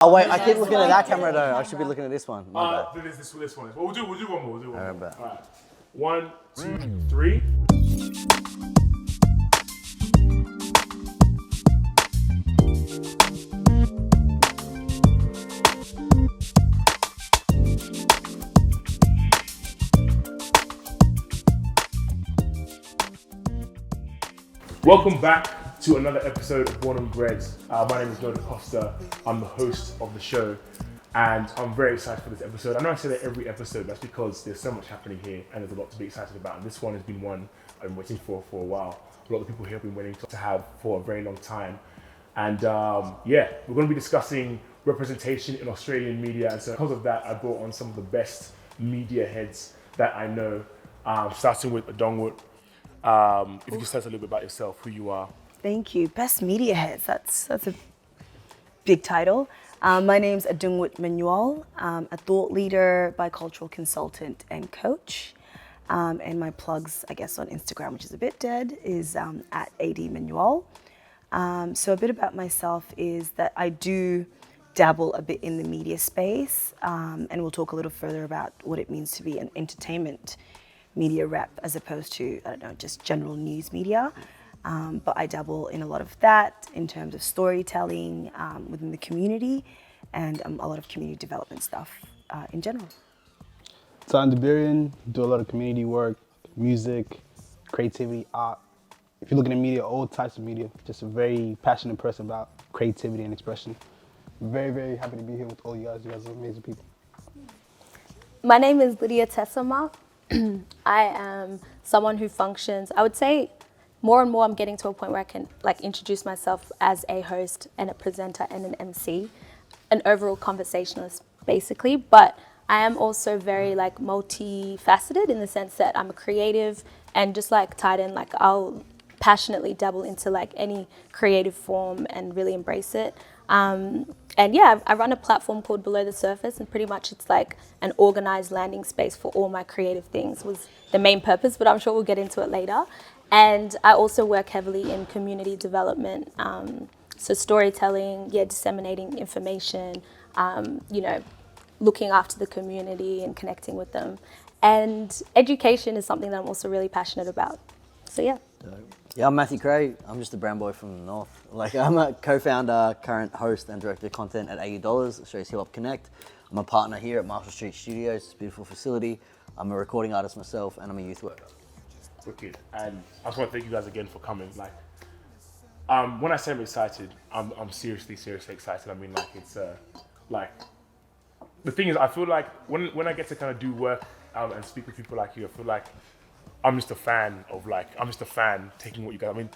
Oh wait, I keep looking at that camera though. I should be looking at this one. My bad. This one. Well, we'll do one more. I remember. All right. 1, 2, 3. Welcome back to another episode of Born and Bred. My name is Lydia Tesema. I'm the host of the show, and I'm very excited for this episode. I know I say that every episode, that's because there's so much happening here, and there's a lot to be excited about. And this one has been one I've been waiting for a while. A lot of people here have been waiting to have for a very long time. And we're going to be discussing representation in Australian media. And so because of that, I brought on some of the best media heads that I know, starting with Adongwood. If you can tell us a little bit about yourself, who you are. Thank you. Best media heads. That's a big title. My name's AD Manyoul. I'm a thought leader, bicultural consultant, and coach. And my plugs, I guess, on Instagram, which is a bit dead, is at AD Manyoul. So a bit about myself is that I do dabble a bit in the media space, and we'll talk a little further about what it means to be an entertainment media rep as opposed to, I don't know, just general news media. But I dabble in a lot of that in terms of storytelling within the community and a lot of community development stuff in general. So I'm Debirioun, do a lot of community work, music, creativity, art. If you're looking at media, all types of media, just a very passionate person about creativity and expression. Very, very happy to be here with all you guys. You guys are amazing people. My name is Lydia Tesema. I am someone who functions, I would say more and more I'm getting to a point where I can introduce myself as a host and a presenter and an MC, an overall conversationalist basically, but I am also very multifaceted in the sense that I'm a creative and just tied in, I'll passionately dabble into any creative form and really embrace it. I run a platform called Below the Surface, and pretty much it's an organized landing space for all my creative things was the main purpose, but I'm sure we'll get into it later. And I also work heavily in community development, so storytelling, disseminating information, looking after the community and connecting with them. And education is something that I'm also really passionate about. So yeah. Yeah, I'm Matthew Cray. I'm just a brown boy from the north. I'm a co-founder, current host and director of content at AU Dollars, Australia's Hip Hop Connect. I'm a partner here at Marhshall St Studios, it's a beautiful facility. I'm a recording artist myself, and I'm a youth worker. Wicked. And I just want to thank you guys again for coming. When I say I'm excited, I'm seriously excited. I mean, it's the thing is, I feel like when I get to kind of do work and speak with people like you, I feel like I'm just a fan of taking what you guys. I mean,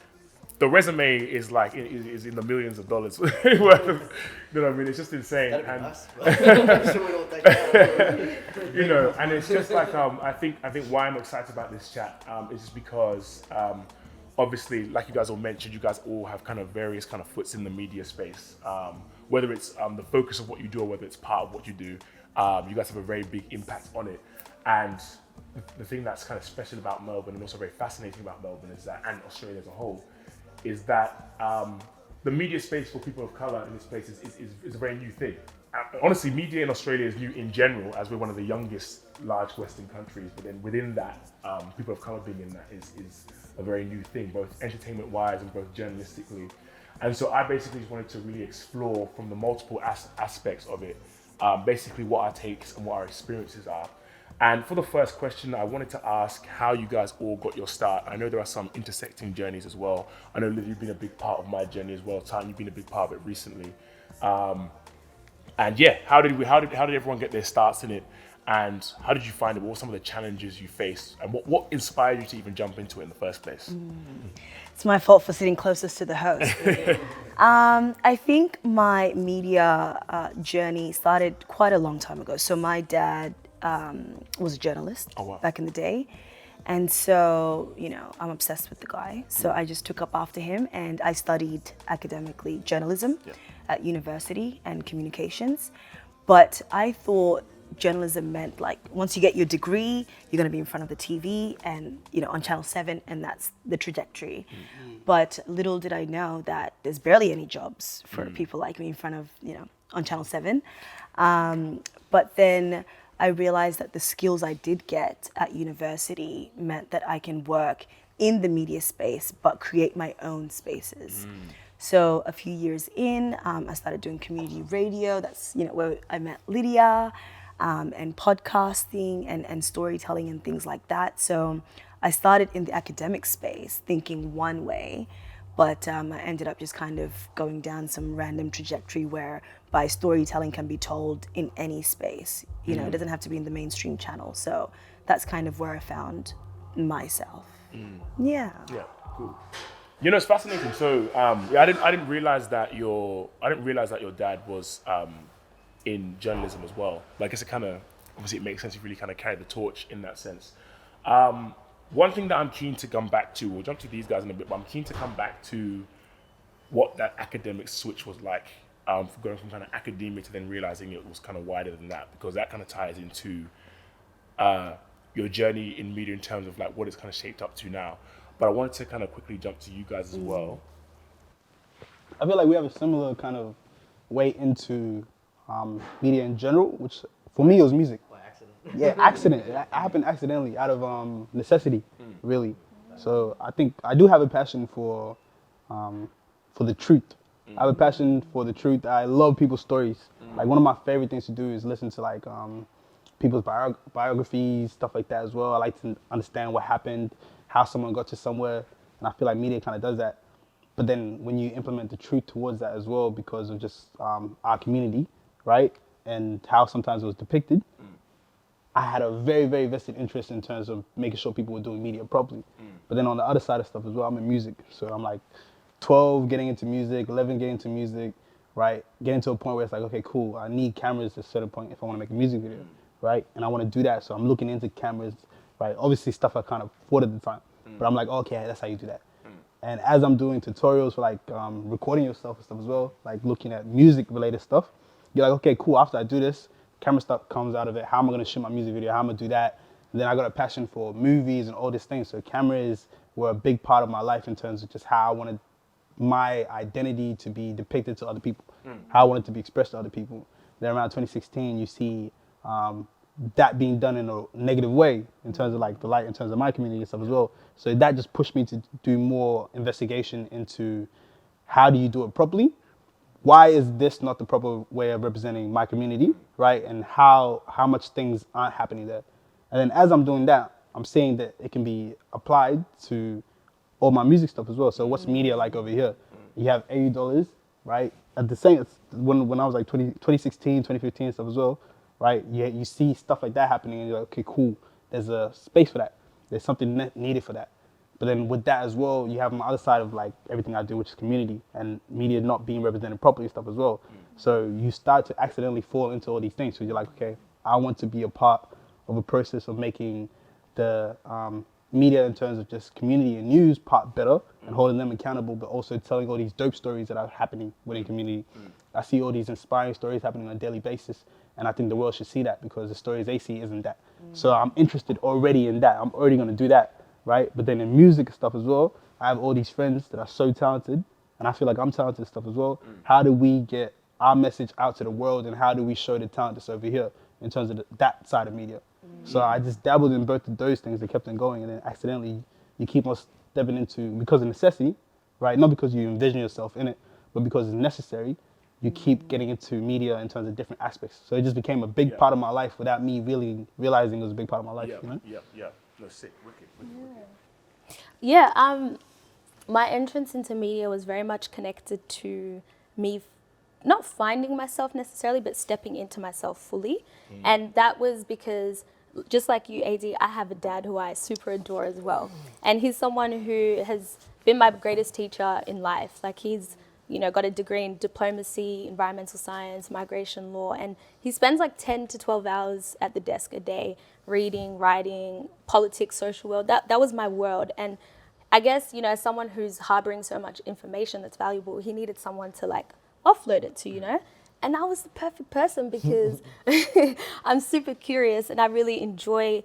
the resume is is in the millions of dollars worth of, you know what I mean? It's just insane. That'd be and nice. I'm sure we don't take that. and it's just I think why I'm excited about this chat is just because obviously, like you guys all mentioned, you guys all have kind of various kind of foots in the media space. Whether it's the focus of what you do or whether it's part of what you do, you guys have a very big impact on it. And the thing that's kind of special about Melbourne and also very fascinating about Melbourne is that, and Australia as a whole, is that the media space for people of colour in this place is a very new thing. Honestly, media in Australia is new in general, as we're one of the youngest large Western countries, but then within that, people of colour being in that is a very new thing, both entertainment-wise and both journalistically. And so I basically just wanted to really explore from the multiple aspects of it, basically what our takes and what our experiences are. And for the first question, I wanted to ask how you guys all got your start. I know there are some intersecting journeys as well. I know, Lydia, you've been a big part of my journey as well. Tan, you've been a big part of it recently. How did everyone get their starts in it? And how did you find it? What were some of the challenges you faced? And what inspired you to even jump into it in the first place? It's my fault for sitting closest to the host. I think my media journey started quite a long time ago. So my dad was a journalist back in the day. And so, I'm obsessed with the guy. So I just took up after him and I studied academically journalism at university and communications. But I thought journalism meant once you get your degree, you're going to be in front of the TV and on Channel 7, and that's the trajectory. But little did I know that there's barely any jobs for people like me in front of on Channel 7. But then I realized that the skills I did get at university meant that I can work in the media space, but create my own spaces. So a few years in, I started doing community radio. That's where I met Lydia, and podcasting and storytelling and things like that. So I started in the academic space thinking one way, but I ended up just kind of going down some random trajectory whereby storytelling can be told in any space. It doesn't have to be in the mainstream channel. So that's kind of where I found myself. Yeah. Yeah, cool. It's fascinating. So, I didn't realize that your dad was in journalism as well. Like, it's obviously it makes sense. You really kind of carry the torch in that sense. One thing that I'm keen to come back to, we'll jump to these guys in a bit, but I'm keen to come back to what that academic switch was like, going from kind of academia to then realizing it was kind of wider than that, because that kind of ties into your journey in media in terms of like what it's kind of shaped up to now. But I wanted to kind of quickly jump to you guys as well. I feel like we have a similar kind of way into media in general, which for me it was music. By accident. Yeah, accident. It happened accidentally, out of necessity, really. So I think I do have a passion for the truth. I have a passion for the truth. I love people's stories. Like, one of my favorite things to do is listen to like people's biographies, stuff like that as well. I like to understand what happened, how someone got to somewhere, and I feel like media kind of does that. But then when you implement the truth towards that as well, because of just our community, right, and how sometimes it was depicted, I had a very, very vested interest in terms of making sure people were doing media properly. But then on the other side of stuff as well, I'm in music. So I'm like 12 getting into music, 11 getting into music, right? Getting to a point where it's like, okay, cool, I need cameras at a certain point if I want to make a music video, right? And I want to do that, so I'm looking into cameras, right? Obviously stuff I can't afford at the time, but I'm like, okay, that's how you do that. And as I'm doing tutorials for like recording yourself and stuff as well, like looking at music related stuff, you're like, okay, cool, after I do this, camera stuff comes out of it. How am I gonna shoot my music video? How am I gonna do that? And then I got a passion for movies and all these things. So cameras were a big part of my life in terms of just how I wanted my identity to be depicted to other people, how I wanted to be expressed to other people. Then around 2016, you see that being done in a negative way in terms of like the light, in terms of my community and stuff as well. So that just pushed me to do more investigation into how do you do it properly? Why is this not the proper way of representing my community, right? And how much things aren't happening there. And then as I'm doing that, I'm seeing that it can be applied to all my music stuff as well. So what's media like over here? You have $80, right? At the same, when I was like 2016, 2015 stuff as well, right? You see stuff like that happening and you're like, okay, cool. There's a space for that. There's something needed for that. But then with that as well, you have on the other side of like everything I do, which is community and media not being represented properly and stuff as well. So you start to accidentally fall into all these things. So you're like, okay, I want to be a part of a process of making the media in terms of just community and news part better and holding them accountable, but also telling all these dope stories that are happening within community. I see all these inspiring stories happening on a daily basis, and I think the world should see that because the stories they see isn't that. So I'm interested already in that. I'm already going to do that, right? But then in music stuff as well, I have all these friends that are so talented, and I feel like I'm talented and stuff as well. How do we get our message out to the world, and how do we show the talent that's over here in terms of that side of media? So I just dabbled in both of those things that kept on going, and then accidentally you keep on stepping into, because of necessity, right? Not because you envision yourself in it, but because it's necessary, you keep getting into media in terms of different aspects. So it just became a big part of my life without me really realizing it was a big part of my life, you know? Yeah. No, sick, wicked. Yeah, my entrance into media was very much connected to me not finding myself necessarily, but stepping into myself fully. And that was because, just like you, AD, I have a dad who I super adore as well. And he's someone who has been my greatest teacher in life. Like, he's, got a degree in diplomacy, environmental science, migration law, and he spends like 10 to 12 hours at the desk a day, reading, writing, politics, social world. That was my world. And I guess, as someone who's harboring so much information that's valuable, he needed someone to like offload it to, and I was the perfect person because I'm super curious and I really enjoy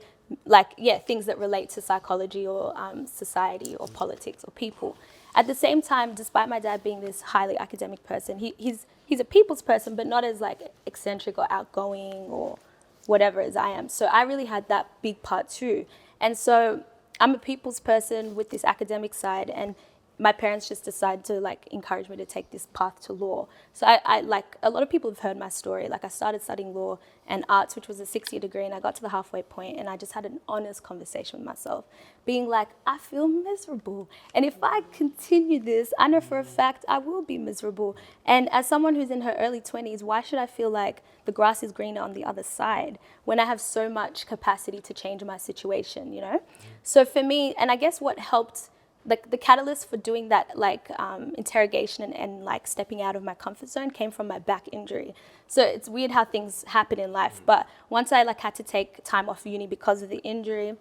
things that relate to psychology or society or politics or people. at the same time, despite my dad being this highly academic person, he's a people's person, but not as like eccentric or outgoing or whatever as I am. So I really had that big part too. And so I'm a people's person with this academic side, and my parents just decided to like encourage me to take this path to law. So I like, a lot of people have heard my story. Like I started studying law and arts, which was a 6-year degree, and I got to the halfway point and I just had an honest conversation with myself, being like, I feel miserable. And if I continue this, I know for a fact I will be miserable. And as someone who's in her early 20s, why should I feel like the grass is greener on the other side when I have so much capacity to change my situation, you know? So for me, and I guess what helped, like the catalyst for doing that, like interrogation and like stepping out of my comfort zone came from my back injury. So it's weird how things happen in life. But once I like had to take time off uni because of the injury,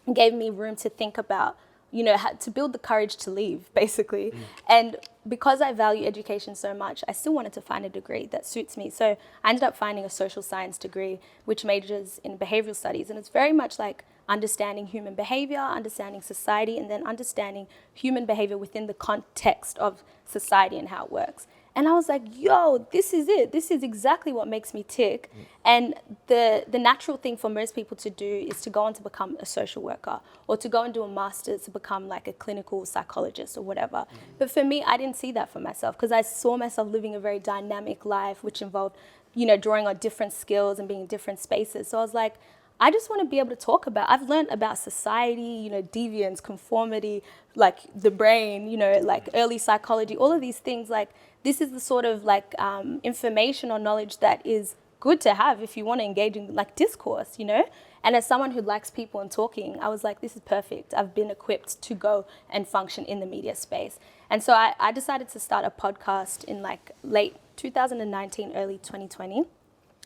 it gave me room to think about, you know, how to build the courage to leave, basically. And because I value education so much, I still wanted to find a degree that suits me. So I ended up finding a social science degree, which majors in behavioral studies. And it's very much like understanding human behavior, understanding society, and then understanding human behavior within the context of society and how it works. And I was like, yo, this is it. This is exactly what makes me tick. And the natural thing for most people to do is to go on to become a social worker or to go and do a master's to become like a clinical psychologist or whatever. But for me, I didn't see that for myself because I saw myself living a very dynamic life, which involved, you know, drawing on different skills and being in different spaces. So I was like, I just want to be able to talk about, I've learned about society, you know, deviance, conformity, like the brain, you know, like early psychology, all of these things. Like this is the sort of like information or knowledge that is good to have if you want to engage in like discourse, you know? And as someone who likes people and talking, I was like, this is perfect. I've been equipped to go and function in the media space. And so I decided to start a podcast in like late 2019, early 2020.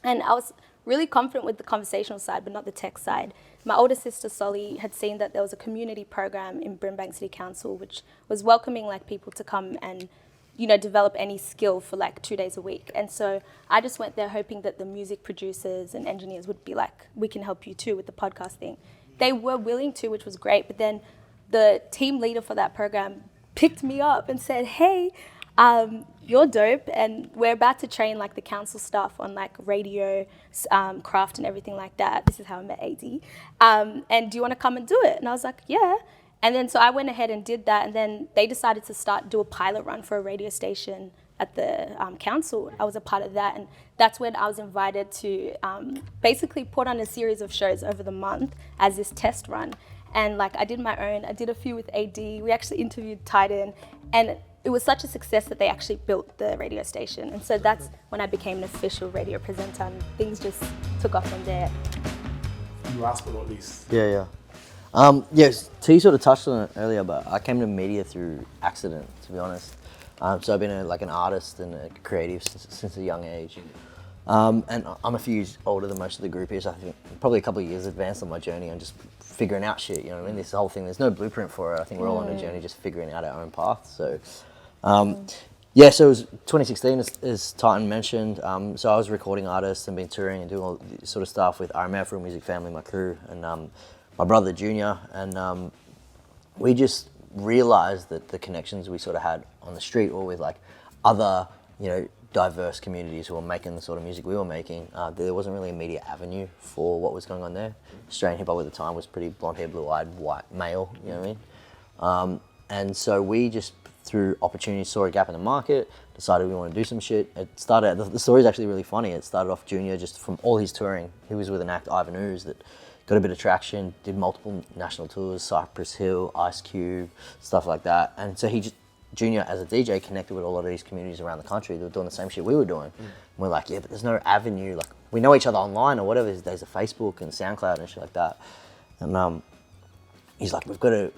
And I was really confident with the conversational side, but not the tech side. My older sister, Solly, had seen that there was a community program in Brimbank City Council, which was welcoming like people to come and, you know, develop any skill for like 2 days a week. And so I just went there hoping that the music producers and engineers would be like, we can help you too with the podcast thing. They were willing to, which was great. But then the team leader for that program picked me up and said, hey, you're dope, and we're about to train like the council staff on like radio, craft and everything like that. This is how I met AD. And do you want to come and do it? And I was like, yeah. And then so I went ahead and did that, and then they decided to do a pilot run for a radio station at the council. I was a part of that, and that's when I was invited to basically put on a series of shows over the month as this test run. And like I did my own, I did a few with AD. We actually interviewed Titan, and it was such a success that they actually built the radio station. And so that's when I became an official radio presenter, and things just took off from there. Last but not least. Yeah. Yes, T sort of touched on it earlier, but I came to media through accident, to be honest. So I've been an artist and a creative since a young age. And I'm a few years older than most of the group here, so I think probably a couple of years advanced on my journey on just figuring out shit, you know what I mean? This whole thing, there's no blueprint for it. I think we're all on a journey just figuring out our own path. So, so it was 2016, as Titan mentioned. So I was a recording artist and been touring and doing all this sort of stuff with RMF, Real Music Family, my crew, and my brother Junior. And we just realized that the connections we sort of had on the street or with like other, you know, diverse communities who were making the sort of music we were making, there wasn't really a media avenue for what was going on there. Australian hip hop at the time was pretty blonde hair, blue eyed, white male, you know what I mean? And so we just, through opportunity, saw a gap in the market, decided we want to do some shit. It started, the story's actually really funny. It started off Junior just from all his touring. He was with an act, Ivan Ooze, that got a bit of traction, did multiple national tours, Cypress Hill, Ice Cube, stuff like that. And so Junior, as a DJ, connected with a lot of these communities around the country that were doing the same shit we were doing. And we're like, yeah, but there's no avenue. Like, we know each other online or whatever. There's a Facebook and SoundCloud and shit like that. And he's like,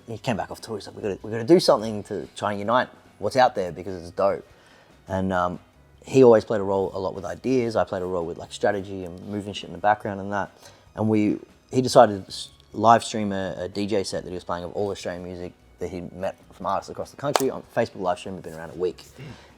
he came back off tour. He's like, we've got to do something to try and unite what's out there because it's dope. And he always played a role a lot with ideas. I played a role with like strategy and moving shit in the background and that. And he decided to live stream a DJ set that he was playing of all Australian music that he met from artists across the country on Facebook live stream. Had been around a week.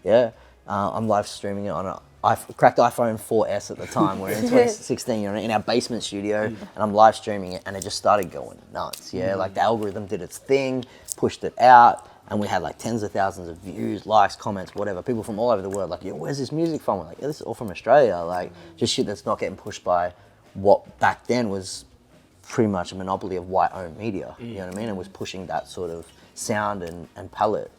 Yeah, I'm live streaming it on I cracked iPhone 4S at the time. We're in 2016, you know, in our basement studio, and I'm live streaming it, and it just started going nuts. Yeah, like the algorithm did its thing, pushed it out, And we had like tens of thousands of views, likes, comments, whatever. People from all over the world like, yo, where's this music from? We're like, yeah, this is all from Australia. Like, just shit that's not getting pushed by what back then was pretty much a monopoly of white-owned media. You know what I mean? And was pushing that sort of sound and palette.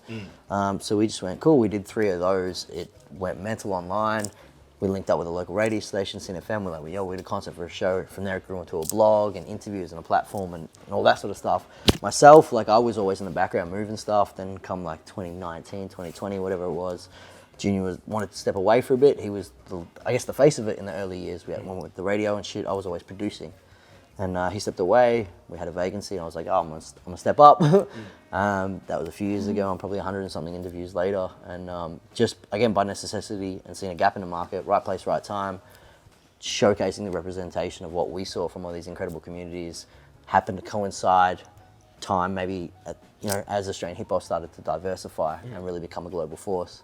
So we just went, cool. We did 3 of those. It went mental online. We linked up with a local radio station, Cine FM. We're like, yo, we did a concept for a show. From there, it grew into a blog and interviews and a platform and all that sort of stuff. Myself, like, I was always in the background moving stuff. Then come like 2019, 2020, whatever it was, Junior wanted to step away for a bit. He was, I guess, the face of it in the early years. We had one with the radio and shit. I was always producing. And he stepped away. We had a vacancy, and I was like, "Oh, I'm gonna step up." That was a few years ago. I'm probably 100 and something interviews later, and just again by necessity and seeing a gap in the market, right place, right time, showcasing the representation of what we saw from all these incredible communities, happened to coincide time maybe as Australian hip hop started to diversify and really become a global force.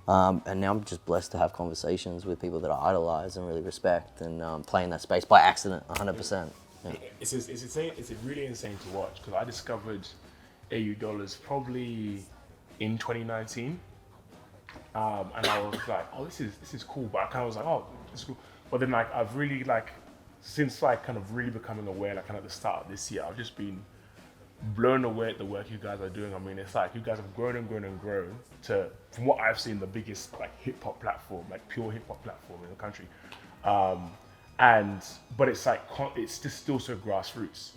And now I'm just blessed to have conversations with people that I idolize and really respect, and play in that space by accident, 100%. Yeah. It's insane. It's really insane to watch because I discovered AU dollars probably in 2019, and I was like, "Oh, this is cool." But I kind of was like, "Oh, this is cool." But then like I've really like since like kind of really becoming aware, like kind of at the start of this year, I've just been blown away at the work you guys are doing. I mean, it's like you guys have grown and grown and grown to, from what I've seen, the biggest like hip hop platform, like pure hip hop platform in the country. But it's like it's just still so grassroots.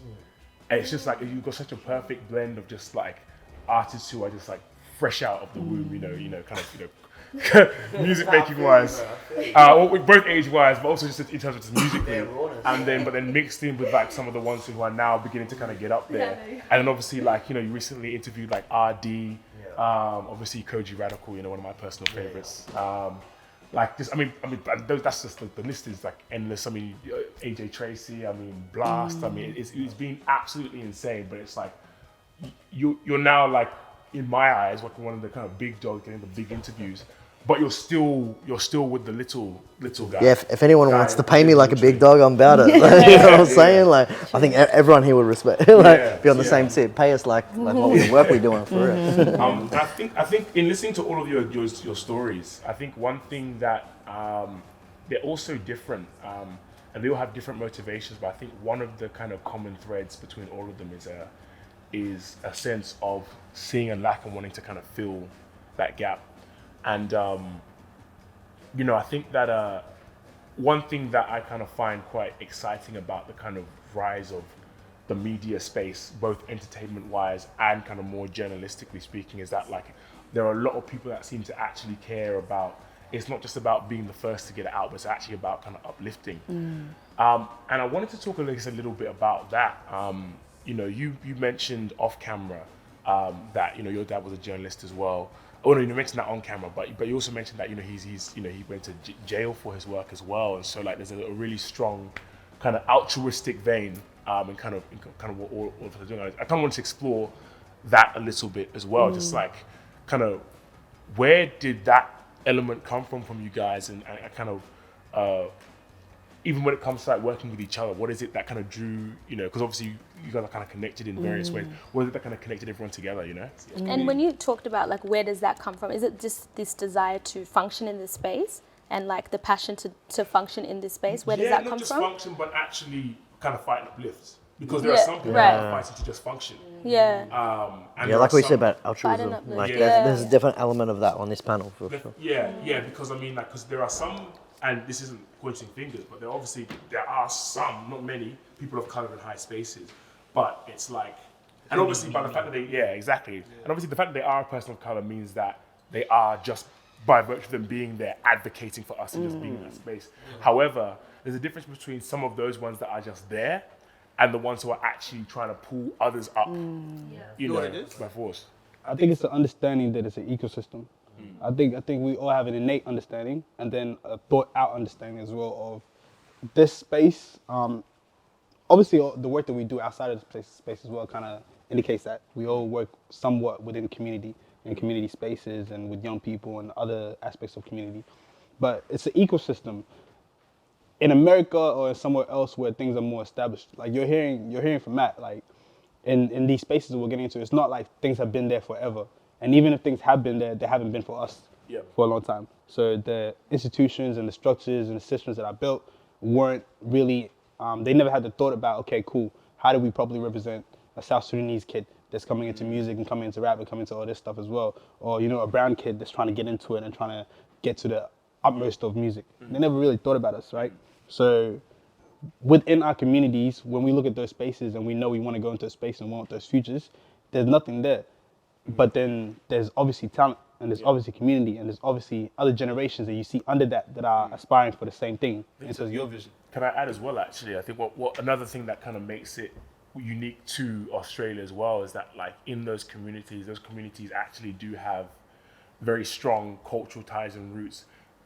And it's just like you've got such a perfect blend of just like artists who are just like fresh out of the womb, music making wise, both age wise, but also just in terms of just musically, and then mixed in with like some of the ones who are now beginning to kind of get up there. And then obviously like you recently interviewed like RD, obviously Koji Radical, one of my personal favorites. Like this, I mean, that's just the list is like endless. I mean, AJ Tracy, I mean, Blast. I mean, it's been absolutely insane. But it's like you're now like in my eyes like one of the kind of big dogs getting the big interviews. But you're still with the little guy. Yeah, if anyone wants to pay me like a big dog, I'm about it. You know what I'm saying? Like, I think everyone here would respect, be on the same tip. Pay us like what the work we're doing for it. I think in listening to all of your stories, I think one thing that they're also different, and they all have different motivations. But I think one of the kind of common threads between all of them is a sense of seeing a lack and wanting to kind of fill that gap. And, I think that one thing that I kind of find quite exciting about the kind of rise of the media space, both entertainment-wise and kind of more journalistically speaking, is that like there are a lot of people that seem to actually care about, it's not just about being the first to get it out, but it's actually about kind of uplifting. And I wanted to talk a little bit about that. You mentioned off camera that, your dad was a journalist as well. Oh no, you mentioned that on camera, but you also mentioned that he went to jail for his work as well, and so like there's a really strong kind of altruistic vein in kind of what all of us are doing. I kind of want to explore that a little bit as well, just like kind of where did that element come from you guys, and kind of even when it comes to like working with each other, what is it that kind of drew, because obviously you guys are kind of connected in various ways. What is it that kind of connected everyone together, And when you talked about like where does that come from? Is it just this desire to function in this space and like the passion to function in this space? Where does that come from? Not just function, but actually kind of fight and uplift. Because there are some people that are fighting to just function. Yeah. And like we said about altruism, like there's a different element of that on this panel for sure. Yeah, because I mean, like, because there are some, and this isn't pointing fingers, but there are some, not many, people of color in high spaces. But it's like, and obviously by the fact that and obviously the fact that they are a person of color means that they are just, by virtue of them being there, advocating for us and just being in that space. However, there's a difference between some of those ones that are just there and the ones who are actually trying to pull others up, by force. I think it's the understanding that it's an ecosystem. I think we all have an innate understanding and then a thought out understanding as well of this space. Obviously, the work that we do outside of this space as well kind of indicates that we all work somewhat within community and community spaces and with young people and other aspects of community. But it's an ecosystem. In America or somewhere else where things are more established, like you're hearing from Matt, like in these spaces that we're getting into, it's not like things have been there forever. And even if things have been there, they haven't been for us for a long time. So the institutions and the structures and the systems that I built weren't really, they never had the thought about, okay, cool, how do we properly represent a South Sudanese kid that's coming into music and coming into rap and coming into all this stuff as well? Or, you know, a brown kid that's trying to get into it and trying to get to the utmost of music. They never really thought about us, right? So within our communities, when we look at those spaces and we know we want to go into a space and want those futures, there's nothing there. But then there's obviously talent, and there's obviously community, and there's obviously other generations that you see under that are aspiring for the same thing. And so your vision. Can I add as well, actually? I think what another thing that kind of makes it unique to Australia as well is that, like, in those communities actually do have very strong cultural ties and roots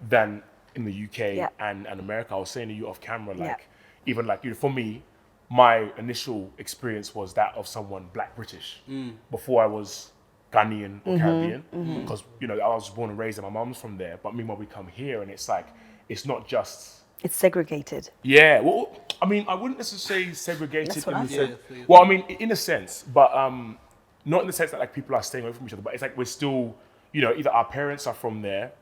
than in the UK and America. I was saying to you off camera, like, even like, you know, for me, my initial experience was that of someone Black British before I was Ghanaian or Caribbean, because you know, I was born and raised and my mom's from there. But meanwhile, we come here and it's like, it's not just, it's segregated. Yeah, well, I mean, I wouldn't necessarily say segregated. That's what in I the said. sense, well, I mean, in a sense, but not in the sense that like people are staying away from each other. But it's like we're still, you know, either our parents are from there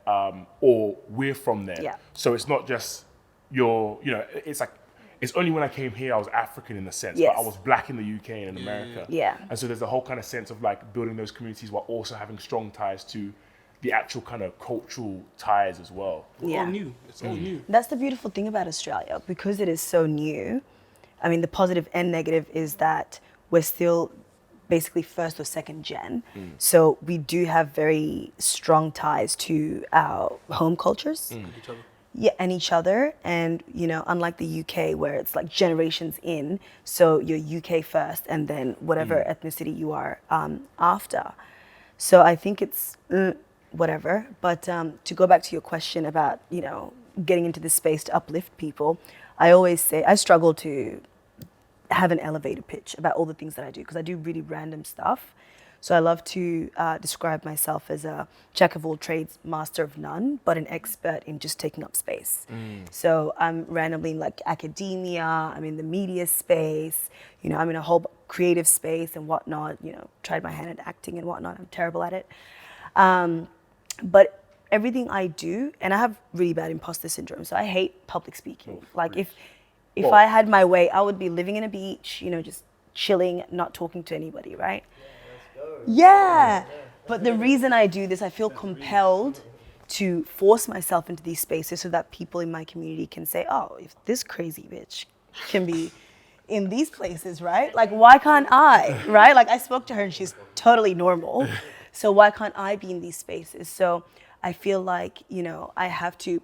or we're from there. Yeah. So it's not just you know, it's like, it's only when I came here I was African in a sense, Yes. but I was Black in the UK and in America. Yeah. And so there's a whole kind of sense of like building those communities while also having strong ties to the actual kind of cultural ties as well. Yeah. All new. It's all new. That's the beautiful thing about Australia, because it is so new. I mean, the positive and negative is that we're still basically first or second gen. So we do have very strong ties to our home cultures. Each other. Yeah, and each other. And, you know, unlike the UK where it's like generations in, so you're UK first and then whatever ethnicity you are after. So I think it's whatever. But to go back to your question about, you know, getting into this space to uplift people, I always say I struggle to have an elevator pitch about all the things that I do, because I do really random stuff. So I love to describe myself as a jack of all trades, master of none, but an expert in just taking up space. So I'm randomly in like academia, I'm in the media space, you know, I'm in a whole creative space and whatnot, you know, tried my hand at acting and whatnot, I'm terrible at it. But everything I do, and I have really bad imposter syndrome, so I hate public speaking. Like if I had my way, I would be living in a beach, you know, just chilling, not talking to anybody, right? Yeah. But the reason I do this, I feel compelled to force myself into these spaces so that people in my community can say, oh, if this crazy bitch can be in these places, right? Like, why can't I, right? Like, I spoke to her and she's totally normal. So why can't I be in these spaces? So I feel like, you know, I have to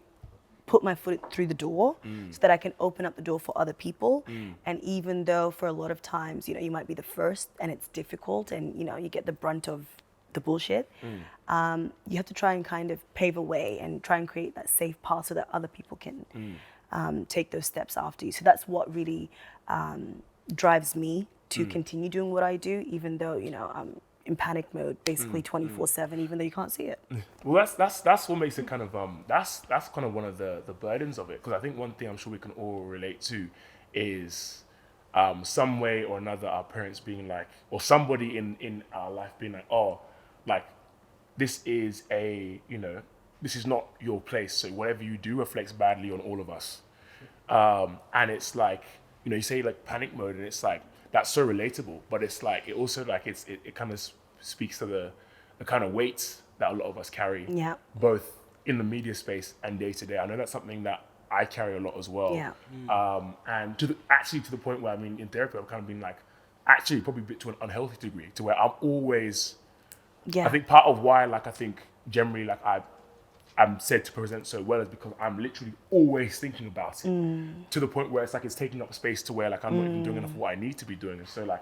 put my foot through the door so that I can open up the door for other people. And even though for a lot of times, you know, you might be the first and it's difficult and, you know, you get the brunt of the bullshit, you have to try and kind of pave a way and try and create that safe path so that other people can take those steps after you. So that's what really drives me to continue doing what I do, even though, you know, I'm in panic mode basically 24/7, even though you can't see it. Well, that's what makes it kind of that's kind of one of the burdens of it, because I think one thing I'm sure we can all relate to is some way or another our parents being like, or somebody in our life being like, oh, like this is this is not your place, so whatever you do reflects badly on all of us. And it's like, you know, you say like panic mode, and it's like, that's so relatable, but it's like, it also like, it kind of speaks to the kind of weight that a lot of us carry, both in the media space and day to day. I know that's something that I carry a lot as well. And to the point where, I mean, in therapy, I've kind of been like, actually probably a bit to an unhealthy degree, to where I'm always, I think part of why, like, I think generally, like, I'm said to present so well is because I'm literally always thinking about it, to the point where it's like it's taking up space to where like I'm not even doing enough of what I need to be doing. And so like,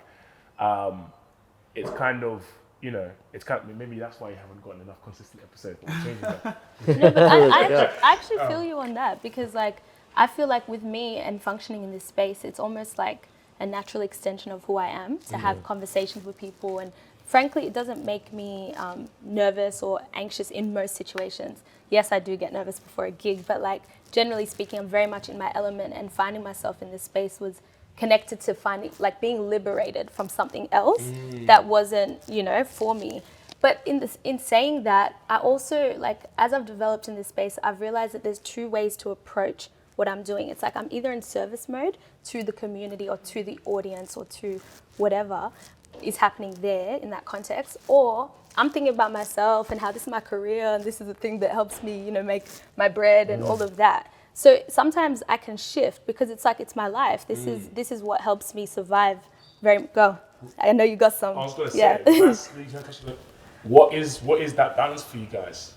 it's kind of, you know, it's kind of, maybe that's why you haven't gotten enough consistent episodes. But we're changing that. No, but I actually feel you on that, because like, I feel like with me and functioning in this space, it's almost like a natural extension of who I am, to have conversations with people. And frankly, it doesn't make me nervous or anxious in most situations. Yes, I do get nervous before a gig, but like generally speaking, I'm very much in my element, and finding myself in this space was connected to finding, like being liberated from something else that wasn't, you know, for me. But in saying that, I also, like, as I've developed in this space, I've realized that there's two ways to approach what I'm doing. It's like I'm either in service mode to the community or to the audience or to whatever is happening there in that context, or I'm thinking about myself and how this is my career and this is the thing that helps me, make my bread and all of that. So sometimes I can shift because it's like it's my life. This is what helps me survive. Go. I know you got some. I was going to say, what is that balance for you guys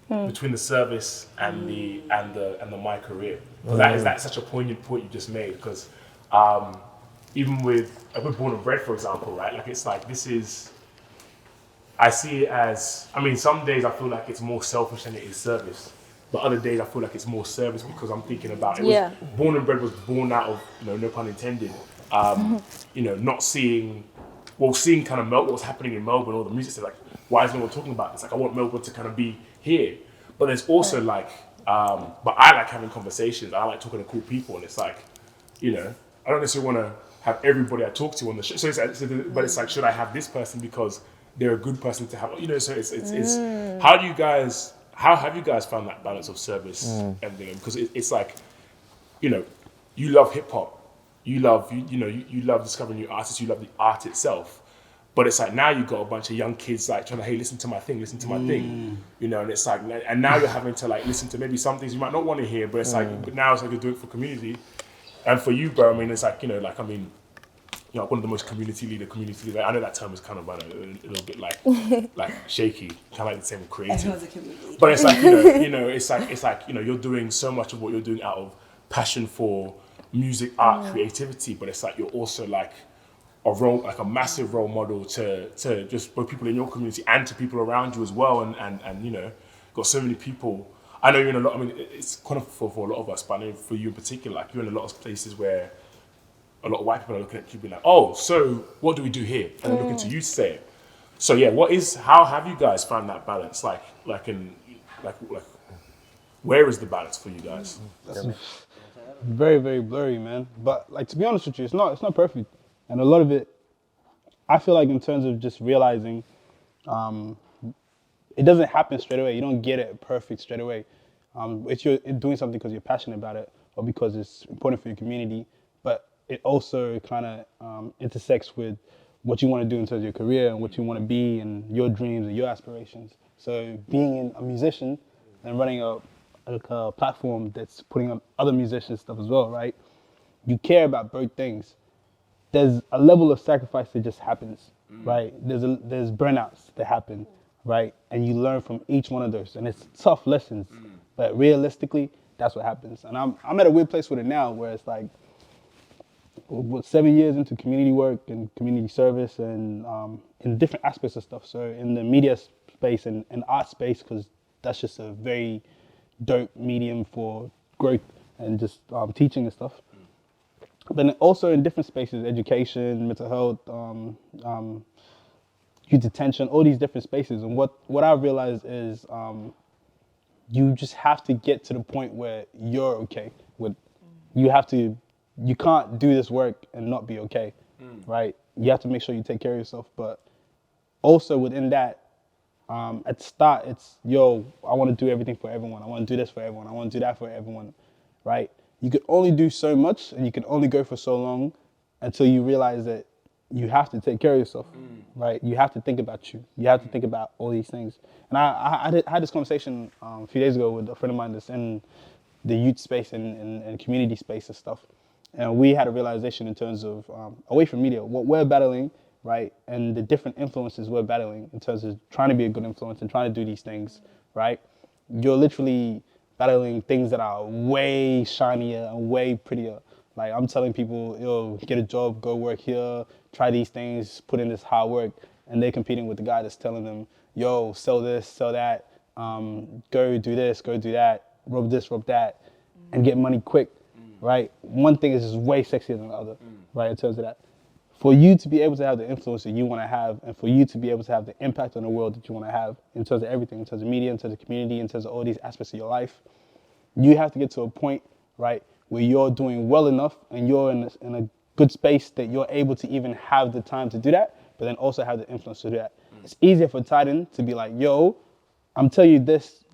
between the service and the my career? That's such a poignant point you just made, because even with Born and Bred, for example, right? Like, it's like, I see it as, some days I feel like it's more selfish than it is service, but other days I feel like it's more service because I'm thinking about it. Born and Bred was born out of, no pun intended, not seeing kind of what's happening in Melbourne, all the music. So like, why is no one talking about this? Like, I want Melbourne to kind of be here. But there's also like, but I like having conversations. I like talking to cool people, and it's like, I don't necessarily want to have everybody I talk to on the show. So but it's like, should I have this person because they're a good person to have? So it's how have you guys found that balance of service and everything? Because it's like, you love hip hop. You love discovering new artists. You love the art itself, but it's like now you've got a bunch of young kids like trying to, hey, listen to my thing, and it's like, and now you're having to like listen to maybe some things you might not want to hear, but it's like, but now it's like you're doing it for community, and for you, bro. It's like one of the most community leader. I know that term is kind of a little bit like shaky, kind of like the same with creative. But it's like it's like you're doing so much of what you're doing out of passion for music, art, creativity, but it's like you're also like a massive role model to just both people in your community and to people around you as well, and got so many people. I know you're in a lot. It's kind of for a lot of us, but I know for you in particular, like, you're in a lot of places where a lot of white people are looking at you, being like, "Oh, so what do we do here?" And they're looking to you to say it. So yeah, how have you guys found that balance? Like where is the balance for you guys? Very, very blurry, man. But like, to be honest with you, it's not perfect. And a lot of it, I feel like, in terms of just realizing, it doesn't happen straight away. You don't get it perfect straight away. If you're doing something because you're passionate about it or because it's important for your community, but it also kind of intersects with what you want to do in terms of your career and what you want to be and your dreams and your aspirations. So being a musician and running a platform that's putting up other musicians stuff as well, right? You care about both things. There's a level of sacrifice that just happens, right? There's burnouts that happen, right? And you learn from each one of those, and it's tough lessons, but realistically, that's what happens. And I'm at a weird place with it now, where it's like, 7 years into community work and community service and in different aspects of stuff. So in the media space and art space, because that's just a very dope medium for growth and just teaching and stuff. Then also in different spaces, education, mental health, youth detention, all these different spaces. And what I realized is you just have to get to the point where you're okay with, you can't do this work and not be okay, right? You have to make sure you take care of yourself. But also within that, at the start, it's, I want to do everything for everyone. I want to do this for everyone. I want to do that for everyone, right? You can only do so much and you can only go for so long until you realize that you have to take care of yourself, right? You have to think about you. You have to think about all these things. And I had this conversation a few days ago with a friend of mine that's in the youth space and community space and stuff. And we had a realization in terms of, away from media, what we're battling, right? And the different influences we're battling in terms of trying to be a good influence and trying to do these things, right? You're literally battling things that are way shinier and way prettier. Like, I'm telling people, get a job, go work here, try these things, put in this hard work. And they're competing with the guy that's telling them, sell this, sell that, go do this, go do that, rub this, rub that, and get money quick, right? One thing is just way sexier than the other, right, in terms of that. For you to be able to have the influence that you want to have, and for you to be able to have the impact on the world that you want to have, in terms of everything, in terms of media, in terms of community, in terms of all these aspects of your life, you have to get to a point, right, where you're doing well enough and you're in a good space that you're able to even have the time to do that, but then also have the influence to do that. It's easier for Titan to be like, yo, I'm telling you this,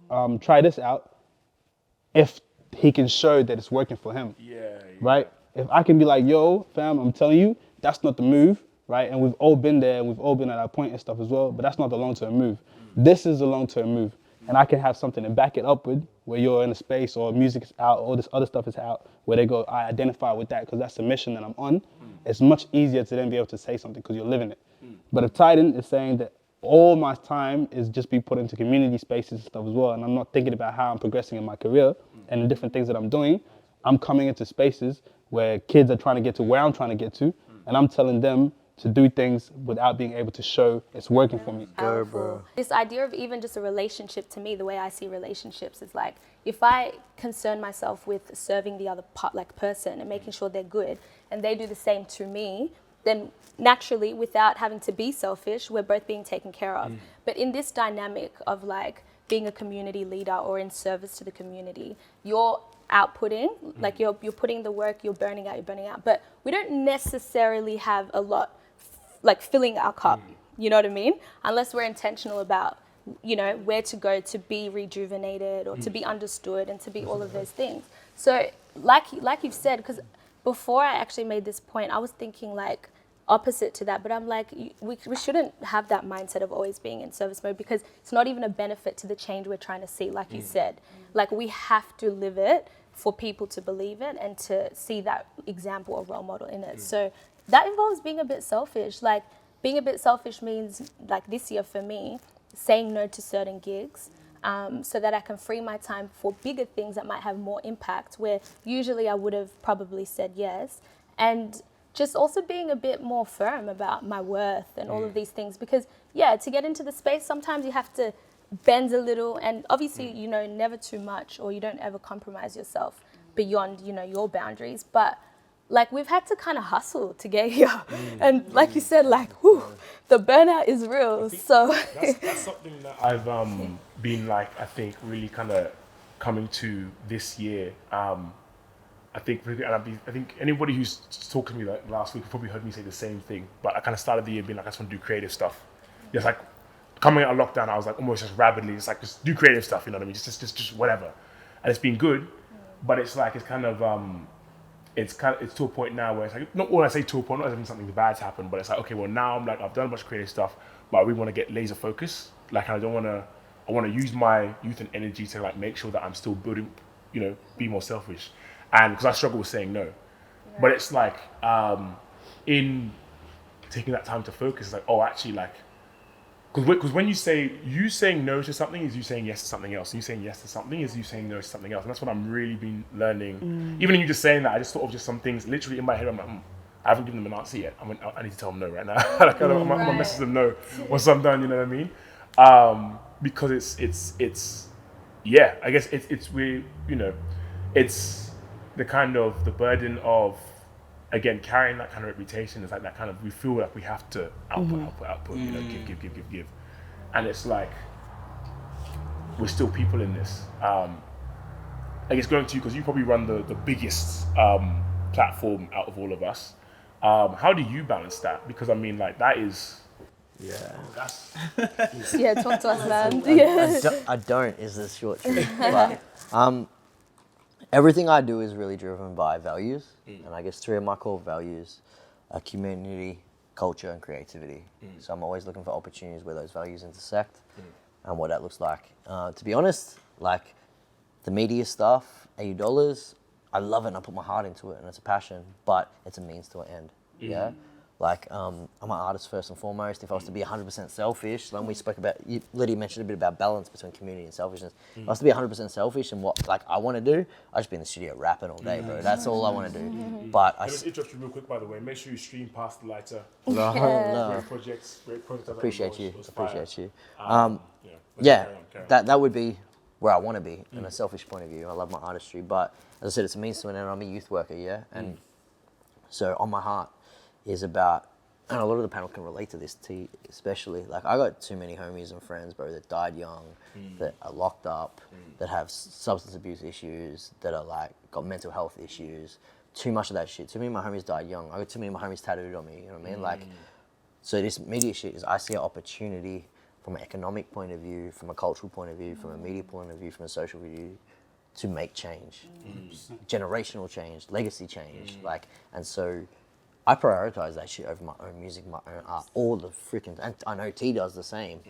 try this out, if he can show that it's working for him. Right? If I can be like, yo, fam, I'm telling you, that's not the move, right? And we've all been there, and we've all been at that point and stuff as well, but that's not the long-term move. This is the long-term move. And I can have something to back it up with, where you're in a space or music is out, all this other stuff is out, where they go, I identify with that because that's the mission that I'm on. It's much easier to then be able to say something because you're living it. But if Titan is saying that all my time is just be put into community spaces and stuff as well, and I'm not thinking about how I'm progressing in my career and the different things that I'm doing, I'm coming into spaces where kids are trying to get to where I'm trying to get to, and I'm telling them to do things without being able to show it's working for me. Powerful. This idea of even just a relationship, to me, the way I see relationships is like, if I concern myself with serving the other person and making sure they're good, and they do the same to me, then naturally, without having to be selfish, we're both being taken care of. But in this dynamic of like being a community leader or in service to the community, you're outputting, like you're putting the work, you're burning out, but we don't necessarily have a lot like filling our cup, you know what I mean? Unless we're intentional about, you know, where to go to be rejuvenated or to be understood and to be all of those things. So like you've said, because before I actually made this point, I was thinking like opposite to that, but I'm like, we shouldn't have that mindset of always being in service mode, because it's not even a benefit to the change we're trying to see, like you said. Like, we have to live it for people to believe it and to see that example or role model in it. So that involves being a bit selfish. Like, being a bit selfish means, like this year for me, saying no to certain gigs, so that I can free my time for bigger things that might have more impact, where usually I would have probably said yes. And just also being a bit more firm about my worth and all of these things, because yeah, to get into the space, sometimes you have to bend a little, and obviously, you know, never too much, or you don't ever compromise yourself beyond, you know, your boundaries. But like, we've had to kind of hustle to get here. And like you said, like, whew, the burnout is real. So that's something that I've been like, I think really kind of coming to this year. I think anybody who's talked to me like last week probably heard me say the same thing. But I kind of started the year being like, I just want to do creative stuff. Just like coming out of lockdown, I was like almost just rapidly, just like, just do creative stuff, you know what I mean? Just whatever. And it's been good, but it's like, it's to a point now where it's like, not when I say to a point, not as if something bad's happened, but it's like, okay, well now I'm like, I've done a bunch of creative stuff, but I really want to get laser focused. Like, I want to use my youth and energy to like make sure that I'm still building, you know, be more selfish. And because I struggle with saying no. But it's like, in taking that time to focus, it's like, oh, actually, like, because when you saying no to something is you saying yes to something else. And you saying yes to something is you saying no to something else. And that's what I'm really been learning. Even in you just saying that, I just thought of just some things literally in my head. I'm like, I haven't given them an answer yet. I need to tell them no right now. Like, I'm gonna message them no once I'm done, you know what I mean? Because it's yeah, I guess it's we, you know, it's the kind of the burden of, again, carrying that kind of reputation is like that kind of, we feel like we have to output, you know, give. And it's like, we're still people in this. I guess going to you, because you probably run the biggest platform out of all of us. How do you balance that? Because I mean, like, that is, that's yeah, talk to us, man. I don't is the short truth. But everything I do is really driven by values, and I guess three of my core values are community, culture, and creativity. So I'm always looking for opportunities where those values intersect, and what that looks like. To be honest, like the media stuff, $80, I love it and I put my heart into it, and it's a passion, but it's a means to an end. Yeah. Like, I'm an artist first and foremost. If I was to be 100% selfish, like we spoke about, Lydia mentioned a bit about balance between community and selfishness. If I was to be 100% selfish and what like I want to do, I'd just be in the studio rapping all day, bro. That's all I want to do. But I just interrupt you real quick, by the way. Make sure you stream Past the Lighter. No. Great projects. Appreciate you. Carry on. That would be where I want to be in a selfish point of view. I love my artistry, but as I said, it's a means to an end. I'm a youth worker, yeah, and so on my heart is about, and a lot of the panel can relate to this too, especially, like, I got too many homies and friends, bro, that died young, that are locked up, that have substance abuse issues, that are like, got mental health issues, too much of that shit. Too many of my homies died young. I got too many of my homies tattooed on me, you know what I mean? Like, So this media shit is, I see an opportunity from an economic point of view, from a cultural point of view, from a media point of view, from a social view, to make change, generational change, legacy change, like, and so I prioritize that shit over my own music, my own art, all the freaking, and I know T does the same,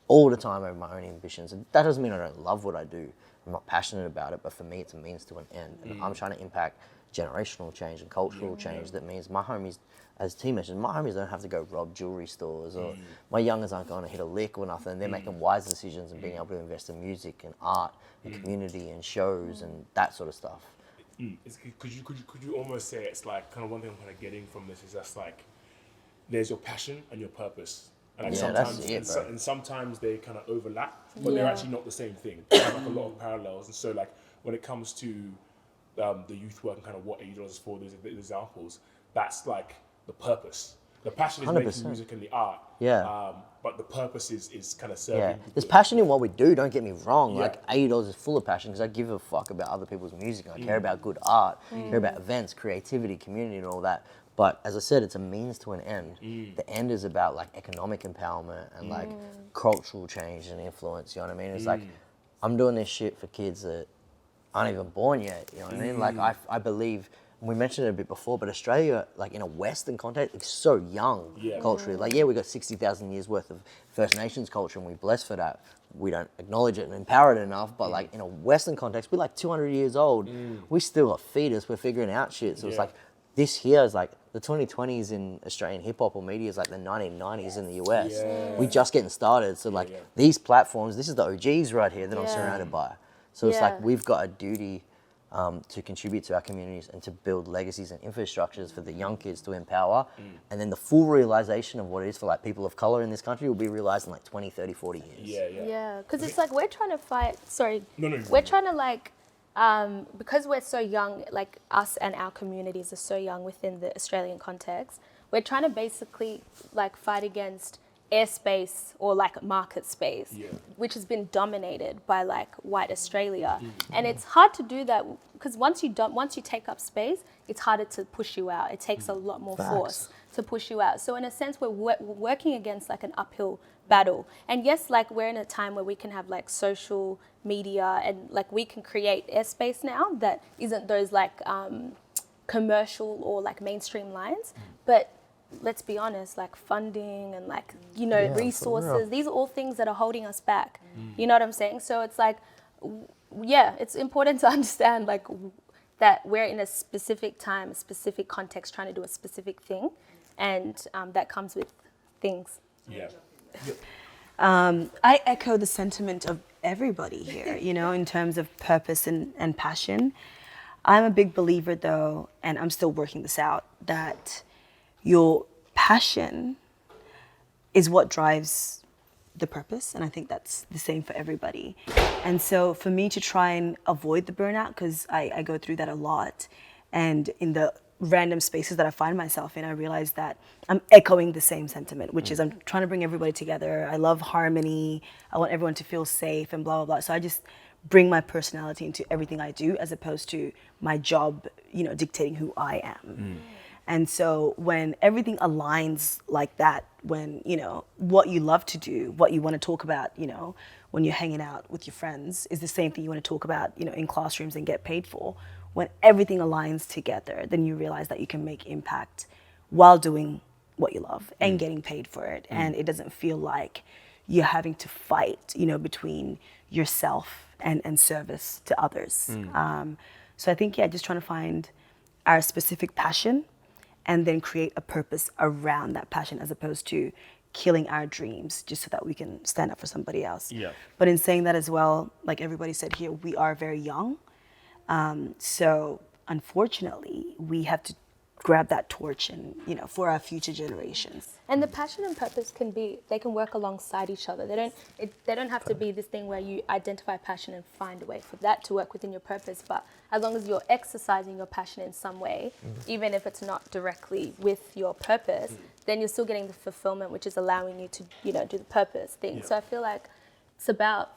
all the time over my own ambitions. And that doesn't mean I don't love what I do. I'm not passionate about it, but for me, it's a means to an end. And I'm trying to impact generational change and cultural change. That means my homies, as T mentioned, my homies don't have to go rob jewelry stores, or my youngers aren't going to hit a lick or nothing. They're making wise decisions and being able to invest in music and art and community and shows and that sort of stuff. Could you almost say it's like kind of one thing I'm kind of getting from this is that's like there's your passion and your purpose, and like sometimes sometimes they kind of overlap, but they're actually not the same thing. They have like a lot of parallels, and so like when it comes to the youth work and kind of what AD does for those examples, that's like the purpose. The passion is 100%. making music and the art. But the purpose is kind of serving. There's passion in what we do, don't get me wrong. Like $80 is full of passion because I give a fuck about other people's music. I care about good art, care about events, creativity, community and all that. But as I said, it's a means to an end. The end is about like economic empowerment and like cultural change and influence, you know what I mean? It's like, I'm doing this shit for kids that aren't even born yet, you know what I mean? Like I believe, we mentioned it a bit before, but Australia, like in a Western context, is so young culturally. Like, we got 60,000 years worth of First Nations culture and we're blessed for that. We don't acknowledge it and empower it enough, but like in a Western context, we're like 200 years old. We still got fetus, we're figuring out shit. So it's like, this here is like, the 2020s in Australian hip hop or media is like the 1990s in the US. We're just getting started. So like these platforms, this is the OGs right here that I'm surrounded by. So it's like, we've got a duty to contribute to our communities and to build legacies and infrastructures for the young kids to empower. And then the full realization of what it is for like people of color in this country will be realized in like 20, 30, 40 years. Yeah, because it's like we're trying to fight, we're trying to like, because we're so young, like us and our communities are so young within the Australian context, we're trying to basically like fight against airspace or like market space, which has been dominated by like white Australia. And it's hard to do that because once you take up space, it's harder to push you out. It takes a lot more force to push you out. So in a sense, we're working against like an uphill battle. And yes, like we're in a time where we can have like social media and like we can create airspace now that isn't those like commercial or like mainstream lines, but let's be honest, like funding and like, you know, resources, these are all things that are holding us back. You know what I'm saying? So it's like, it's important to understand like that we're in a specific time, a specific context, trying to do a specific thing. And that comes with things. I echo the sentiment of everybody here, you know, in terms of purpose and passion. I'm a big believer though, and I'm still working this out, that your passion is what drives the purpose, and I think that's the same for everybody. And so for me to try and avoid the burnout, because I go through that a lot, and in the random spaces that I find myself in, I realize that I'm echoing the same sentiment, which is I'm trying to bring everybody together. I love harmony. I want everyone to feel safe and blah, blah, blah. So I just bring my personality into everything I do as opposed to my job, you know, dictating who I am. And so when everything aligns like that, when, you know, what you love to do, what you want to talk about, you know, when you're hanging out with your friends is the same thing you want to talk about, you know, in classrooms and get paid for. When everything aligns together, then you realize that you can make impact while doing what you love and getting paid for it. And it doesn't feel like you're having to fight, you know, between yourself and service to others. So I think, just trying to find our specific passion and then create a purpose around that passion as opposed to killing our dreams just so that we can stand up for somebody else. But in saying that as well, like everybody said here, we are very young. So unfortunately, we have to grab that torch and, you know, for our future generations. And the passion and purpose they can work alongside each other. They don't have to be this thing where you identify passion and find a way for that to work within your purpose. But as long as you're exercising your passion in some way, even if it's not directly with your purpose, then you're still getting the fulfillment, which is allowing you to, you know, do the purpose thing. So I feel like it's about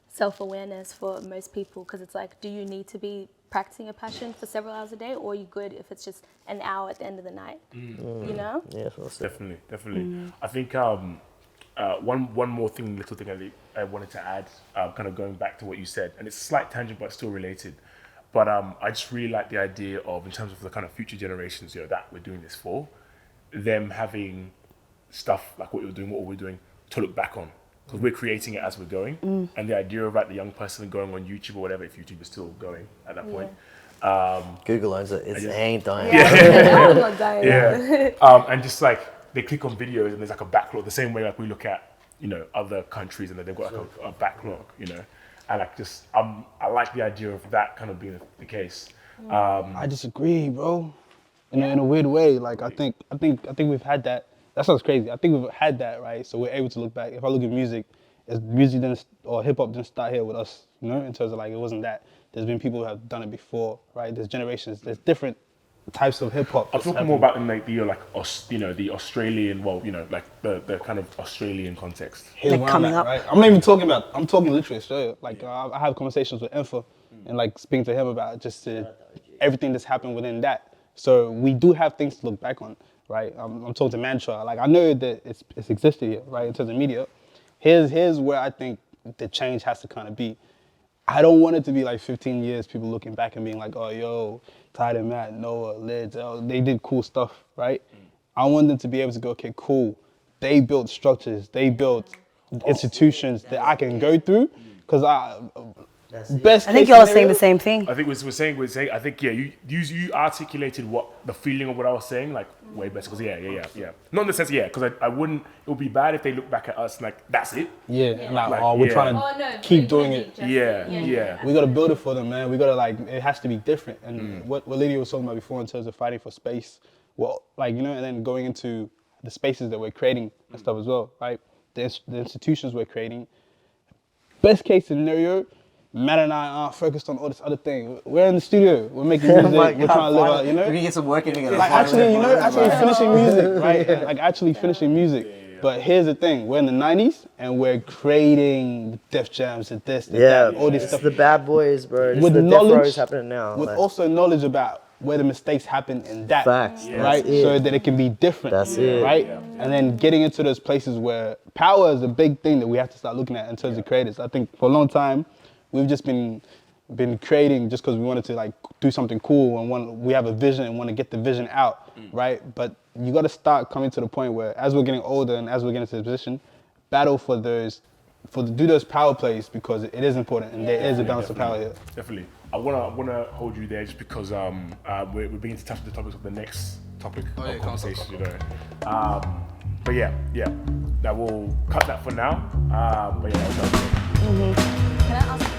self-awareness for most people, because it's like, do you need to be practicing a passion for several hours a day, or are you good if it's just an hour at the end of the night? You know? Yeah, so Definitely. I think one more little thing I wanted to add, kind of going back to what you said, and it's a slight tangent but still related. But I just really like the idea of, in terms of the kind of future generations, that we're doing this for, them having stuff like what we're doing to look back on, because we're creating it as we're going. And the idea of like the young person going on YouTube or whatever, if YouTube is still going at that point. Google owns it. It ain't dying. I'm not dying. And just like they click on videos and there's like a backlog, the same way like we look at other countries and they've got like a backlog, and like just I like the idea of that kind of being the case. I disagree, bro. In a weird way, like I think we've had that. That sounds crazy. I think we've had that, right? So we're able to look back. If I look at music, hip hop didn't start here with us, in terms of like it wasn't that. There's been people who have done it before, right? There's generations. There's different types of hip hop. I'm talking more about in like the the Australian, like the kind of Australian context. Here's where I'm at, right? I'm not even talking about. I'm talking literally Australia. Like I have conversations with Infa and like speaking to him about just everything that's happened within that. So we do have things to look back on, right? I'm talking to Marhshall. Like I know that it's existed here, right? In terms of media. Here's where I think the change has to kind of be. I don't want it to be like 15 years, people looking back and being like, oh, yo, Tide and Matt, Noah, Lids, they did cool stuff, right? I want them to be able to go, okay, cool. They built structures, they built institutions that I can go through, because I think y'all are saying the same thing. I think we're saying. I think you articulated the feeling of what I was saying like way better. Because yeah. Not in the sense because I wouldn't. It would be bad if they look back at us like that's it. Yeah. Like we're trying to keep doing it. Yeah. We gotta build it for them, man. We gotta it has to be different. And what Lydia was talking about before in terms of fighting for space, well, and then going into the spaces that we're creating and stuff as well, right? The institutions we're creating. Best case scenario. Matt and I aren't focused on all this other thing. We're in the studio. We're making music. We're trying to live out. We're gonna get some work in together. Like actually finishing music, right? Like actually finishing music. But here's the thing: we're in the '90s and we're creating Def Jams and this, and that, all this stuff. The bad boys, bro. With the knowledge Death happening now. with also knowledge about where the mistakes happen in that, Facts. right? So that it can be different, That's it. right? And then getting into those places where power is a big thing that we have to start looking at in terms of creators. I think for a long time. We've just been creating just because we wanted to do something cool and we have a vision and want to get the vision out, right? But you got to start coming to the point where, as we're getting older and as we're getting to this position, battle do those power plays, because it is important and there is a balance of power here. Definitely. I wanna hold you there just because we're beginning to touch the topics of the next topic of conversation, But yeah. Now we'll cut that for now. But yeah, that was great. Can I ask?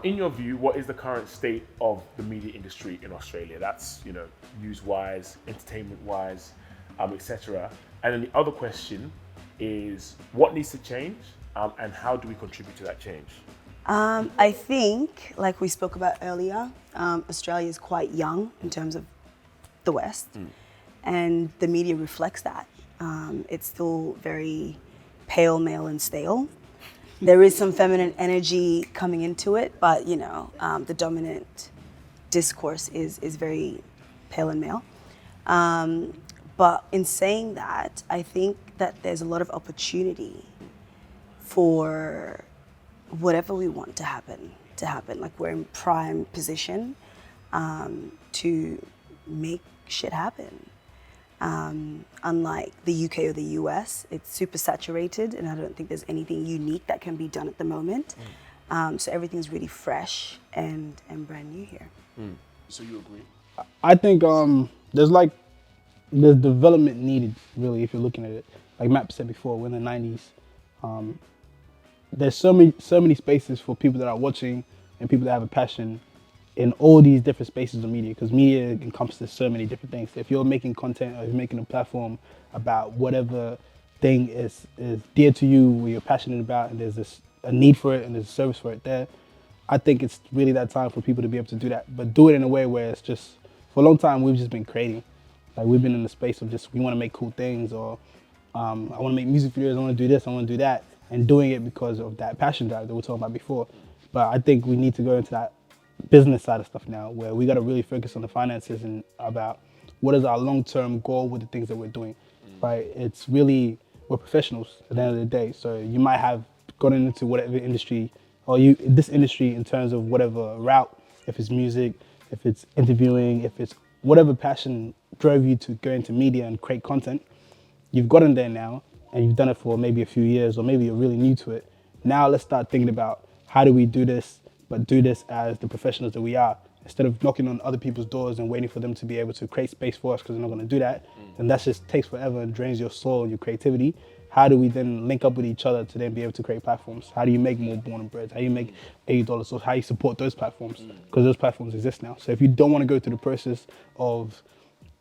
In your view, what is the current state of the media industry in Australia? That's news-wise, entertainment-wise, etc. And then the other question is, what needs to change, and how do we contribute to that change? I think, like we spoke about earlier, Australia is quite young in terms of the West, and the media reflects that. It's still very pale, male, and stale. There is some feminine energy coming into it, but the dominant discourse is very pale and male. But in saying that, I think that there's a lot of opportunity for whatever we want to happen. Like we're in prime position to make shit happen. Unlike the UK or the US, it's super saturated, and I don't think there's anything unique that can be done at the moment. So everything's really fresh and brand new here. So you agree? I think there's development needed, really, if you're looking at it. Like Matt said before, we're in the '90s. There's so many spaces for people that are watching and people that have a passion in all these different spaces of media, because media encompasses so many different things. If you're making content or you're making a platform about whatever thing is dear to you, what you're passionate about, and there's a need for it and there's a service for it there, I think it's really that time for people to be able to do that, but do it in a way where it's just, for a long time, we've just been creating. Like we've been in the space of just, we want to make cool things, or I want to make music videos, I want to do this, I want to do that. and doing it because of that passion drive that we were talking about before. But I think we need to go into that business side of stuff now, where we got to really focus on the finances and about what is our long-term goal with the things that we're doing, right? It's really, we're professionals at the end of the day. So you might have gotten into whatever industry, or this industry in terms of whatever route, if it's music, if it's interviewing, if it's whatever passion drove you to go into media and create content. You've gotten there now, and you've done it for maybe a few years, or maybe you're really new to it. Now let's start thinking about how do we do this, but do this as the professionals that we are. Instead of knocking on other people's doors and waiting for them to be able to create space for us because they're not going to do that, and that just takes forever and drains your soul and your creativity. How do we then link up with each other to then be able to create platforms? How do you make more Born and Breads? How do you make $80? So how do you support those platforms? Because those platforms exist now. So if you don't want to go through the process of,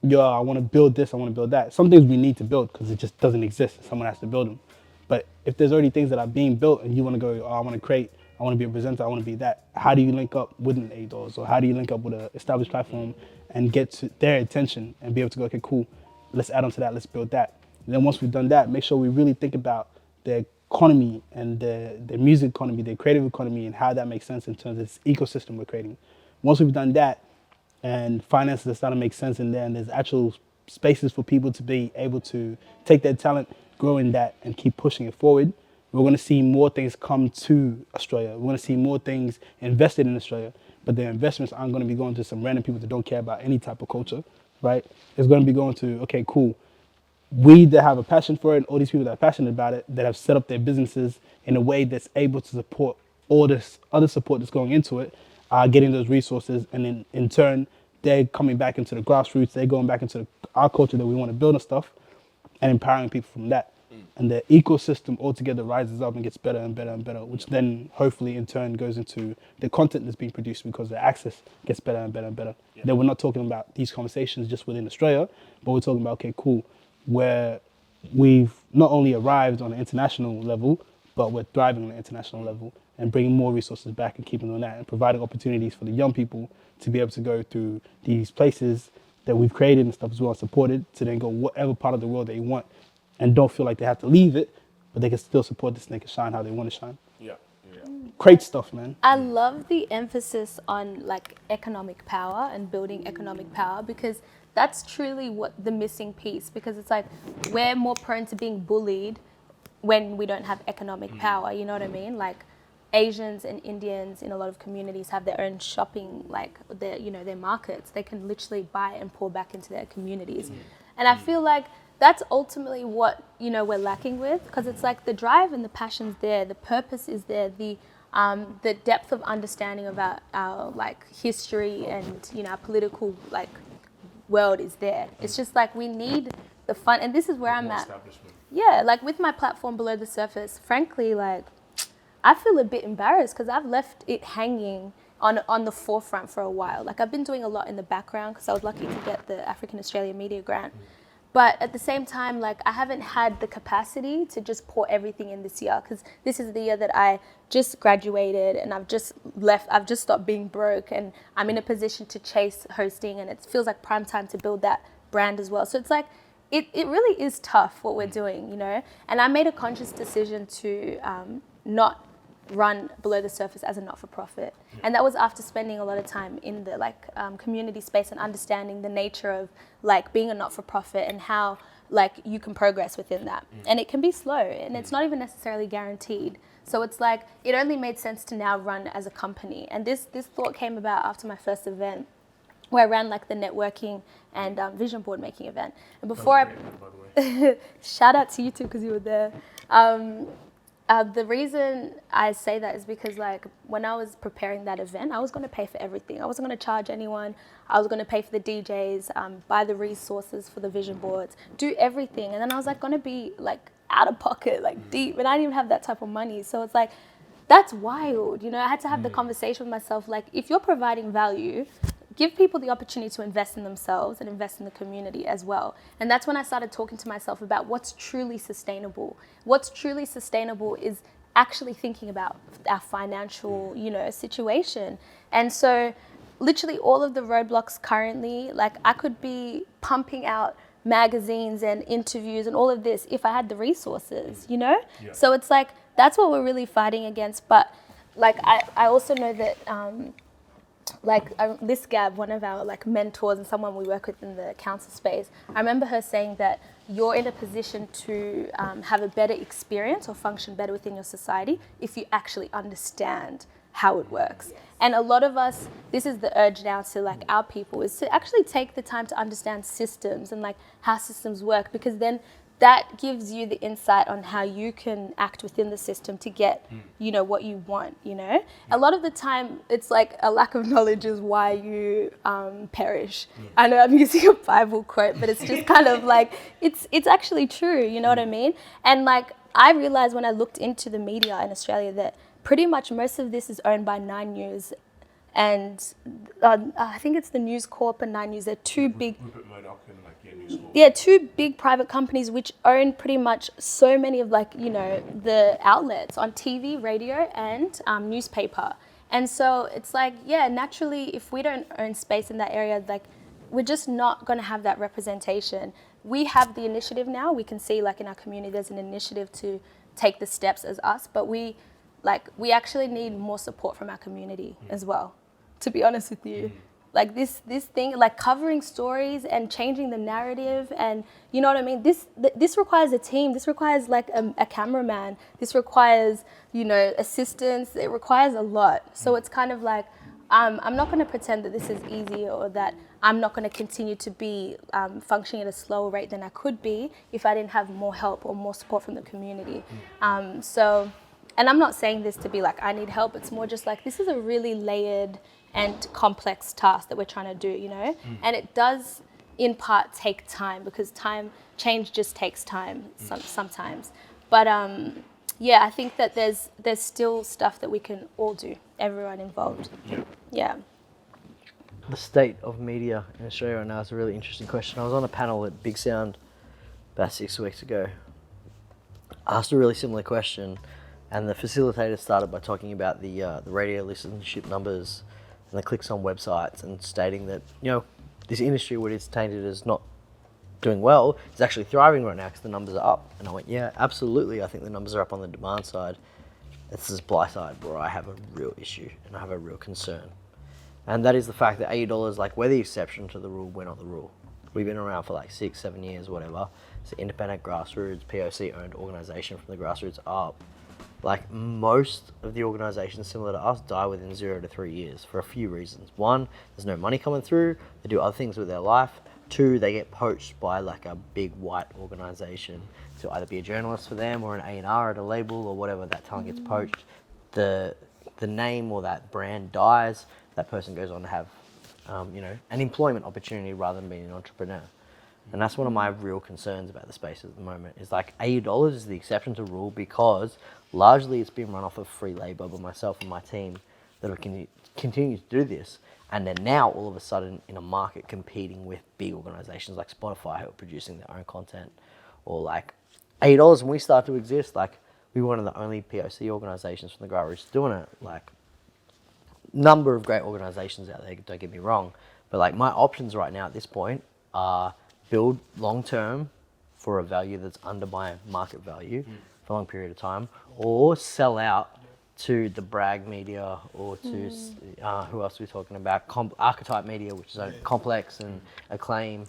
yo, I want to build this, I want to build that. Some things we need to build because it just doesn't exist. Someone has to build them. But if there's already things that are being built and you want to go, oh, I want to create, I want to be a presenter, I want to be that. How do you link up with an $8? Or how do you link up with an established platform and get to their attention and be able to go, okay, cool, let's add on to that, let's build that. And then once we've done that, make sure we really think about the economy and the music economy, the creative economy, and how that makes sense in terms of this ecosystem we're creating. Once we've done that, and finances are starting to make sense in there, and there's actual spaces for people to be able to take their talent, grow in that, and keep pushing it forward, we're going to see more things come to Australia. We're going to see more things invested in Australia, but the investments aren't going to be going to some random people that don't care about any type of culture, right? It's going to be going to, okay, cool, we that have a passion for it, and all these people that are passionate about it, that have set up their businesses in a way that's able to support all this other support that's going into it, are getting those resources, and then in turn, they're coming back into the grassroots, they're going back into our culture that we want to build and stuff, and empowering people from that. And the ecosystem altogether rises up and gets better and better and better, which then hopefully in turn goes into the content that's being produced because the access gets better and better and better. Yeah. Then we're not talking about these conversations just within Australia, but we're talking about, okay, cool, where we've not only arrived on an international level, but we're thriving on an international level and bringing more resources back and keeping on that and providing opportunities for the young people to be able to go through these places that we've created and stuff as well and supported to then go whatever part of the world they want and don't feel like they have to leave it, but they can still support this and they can shine how they want to shine. Yeah. Great stuff, man. I love the emphasis on like economic power and building economic power, because that's truly what the missing piece, because it's like we're more prone to being bullied when we don't have economic power, you know what I mean? Like Asians and Indians in a lot of communities have their own shopping, like their, you know, their markets. They can literally buy and pour back into their communities. And I feel like that's ultimately what, you know, we're lacking with, because it's like the drive and the passion's there, the purpose is there, the depth of understanding of our like history and, you know, our political like world is there. It's just like we need the fun, and this is where I'm at. Yeah, like with my platform Below the Surface, frankly, like I feel a bit embarrassed because I've left it hanging on the forefront for a while. Like I've been doing a lot in the background because I was lucky to get the African Australia Media Grant. But at the same time, like I haven't had the capacity to just pour everything in this year, because this is the year that I just graduated and I've just stopped being broke, and I'm in a position to chase hosting, and it feels like prime time to build that brand as well. So it's like, it really is tough what we're doing, you know? And I made a conscious decision to not run Below the Surface as a not-for-profit. And that was after spending a lot of time in the like community space and understanding the nature of like being a not-for-profit and how like you can progress within that. And it can be slow and it's not even necessarily guaranteed. So it's like, it only made sense to now run as a company. And this thought came about after my first event, where I ran like the networking and vision board making event. And before shout out to you too, because you were there. The reason I say that is because like when I was preparing that event, I was going to pay for everything. I wasn't going to charge anyone. I was going to pay for the DJs, buy the resources for the vision boards, do everything. And then I was like going to be like out of pocket, like deep, and I didn't even have that type of money. So it's like, that's wild. You know, I had to have the conversation with myself, like if you're providing value, give people the opportunity to invest in themselves and invest in the community as well. And that's when I started talking to myself about what's truly sustainable. What's truly sustainable is actually thinking about our financial, you know, situation. And so literally all of the roadblocks currently, like I could be pumping out magazines and interviews and all of this if I had the resources, you know? Yeah. So it's like, that's what we're really fighting against. But like, I also know that, Liz Gab, one of our like mentors and someone we work with in the council space, I remember her saying that you're in a position to have a better experience or function better within your society if you actually understand how it works. And a lot of us, this is the urge now to like our people, is to actually take the time to understand systems and like how systems work, because then that gives you the insight on how you can act within the system to get, you know, what you want, you know? A lot of the time, it's like a lack of knowledge is why you perish. I know I'm using a Bible quote, but it's just kind of like, it's actually true, you know what I mean? And like, I realized when I looked into the media in Australia that pretty much most of this is owned by Nine News, and I think it's the News Corp and Nine News. They're two big, two big private companies which own pretty much so many of like, you know, the outlets on TV, radio, and newspaper. And so it's like, yeah, naturally, if we don't own space in that area, like we're just not going to have that representation. We have the initiative now. We can see like in our community, there's an initiative to take the steps as us, but we actually need more support from our community as well, to be honest with you. Like this thing, like covering stories and changing the narrative, and you know what I mean? This requires a team. This requires like a cameraman. This requires, you know, assistance. It requires a lot. So it's kind of like, I'm not going to pretend that this is easy, or that I'm not going to continue to be functioning at a slower rate than I could be if I didn't have more help or more support from the community. And I'm not saying this to be like, I need help. It's more just like, this is a really layered and complex task that we're trying to do, you know? And it does, in part, take time, because change just takes time sometimes. But yeah, I think that there's still stuff that we can all do, everyone involved. Yeah. The state of media in Australia right now is a really interesting question. I was on a panel at Big Sound about 6 weeks ago. I asked a really similar question, and the facilitator started by talking about the radio listenership numbers and the clicks on websites, and stating that, you know, this industry, what is tainted as not doing well, is actually thriving right now because the numbers are up. And I went, yeah, absolutely. I think the numbers are up on the demand side. It's the supply side where I have a real issue and I have a real concern. And that is the fact that $80, like, we're the exception to the rule, we're not the rule. We've been around for like 6-7 years, whatever. It's an independent grassroots, POC-owned organisation from the grassroots up. Like, most of the organisations similar to us die within 0 to 3 years for a few reasons. One, there's no money coming through, they do other things with their life. Two, they get poached by like a big white organisation to either be a journalist for them or an A&R at a label or whatever. That talent gets poached. The name or that brand dies. That person goes on to have, you know, an employment opportunity rather than being an entrepreneur. And that's one of my real concerns about the space at the moment, is like $80 is the exception to rule, because largely it's been run off of free labour by myself and my team that are continue to do this. And then now all of a sudden in a market competing with big organisations like Spotify who are producing their own content, or like $80 when we start to exist, like we were one of the only POC organisations from the grassroots doing it. Like, number of great organisations out there, don't get me wrong, but like my options right now at this point are build long term for a value that's under my market value for a long period of time, or sell out to the brag media, or to who else are we talking about? Archetype media, which is a Complex and Acclaim,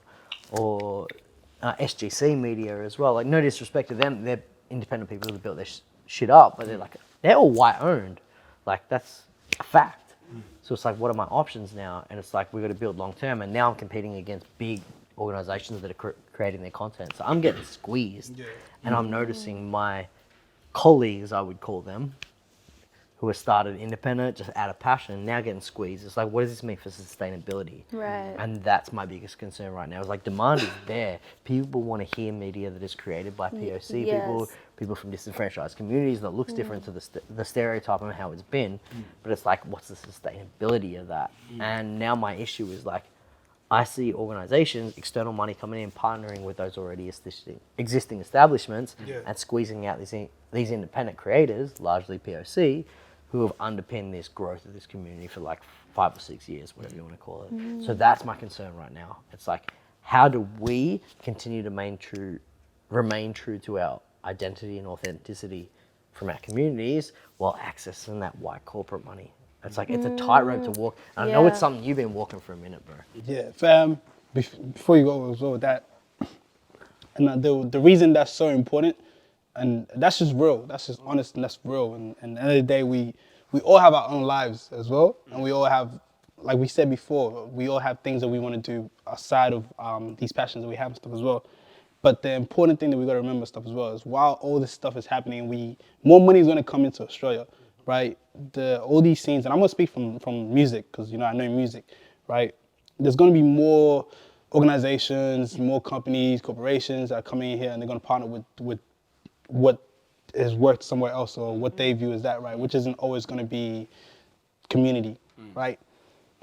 or SGC media as well. Like, no disrespect to them, they're independent people who built their shit up, but they're all white owned. Like, that's a fact. So it's like, what are my options now? And it's like, we've got to build long term, and now I'm competing against big organizations that are creating their content. So I'm getting squeezed, and I'm noticing my colleagues, I would call them, who have started independent just out of passion, now getting squeezed. It's like, what does this mean for sustainability? Right. And that's my biggest concern right now. It's like, demand is there. People want to hear media that is created by POC people from disenfranchised communities that looks different to the stereotype of how it's been. But it's like, what's the sustainability of that? And now my issue is like, I see organizations, external money coming in, partnering with those already existing establishments and squeezing out these independent creators, largely POC, who have underpinned this growth of this community for like 5 or 6 years, whatever you want to call it. So that's my concern right now. It's like, how do we continue to remain true to our identity and authenticity from our communities while accessing that white corporate money? It's like, it's a tightrope to walk. And I know it's something you've been walking for a minute, bro. Yeah, fam. Before you go as well, that, and the reason that's so important, and that's just real. That's just honest and that's real. And at the end of the day, we all have our own lives as well, and we all have, like we said before, we all have things that we want to do outside of these passions that we have and stuff as well. But the important thing that we got to remember stuff as well is while all this stuff is happening, more money is going to come into Australia, right? All these scenes, and I'm going to speak from music because, you know, I know music, right? There's going to be more organizations, more companies, corporations that are coming in here and they're going to partner with what is worked somewhere else or what they view as that, right? Which isn't always going to be community, right?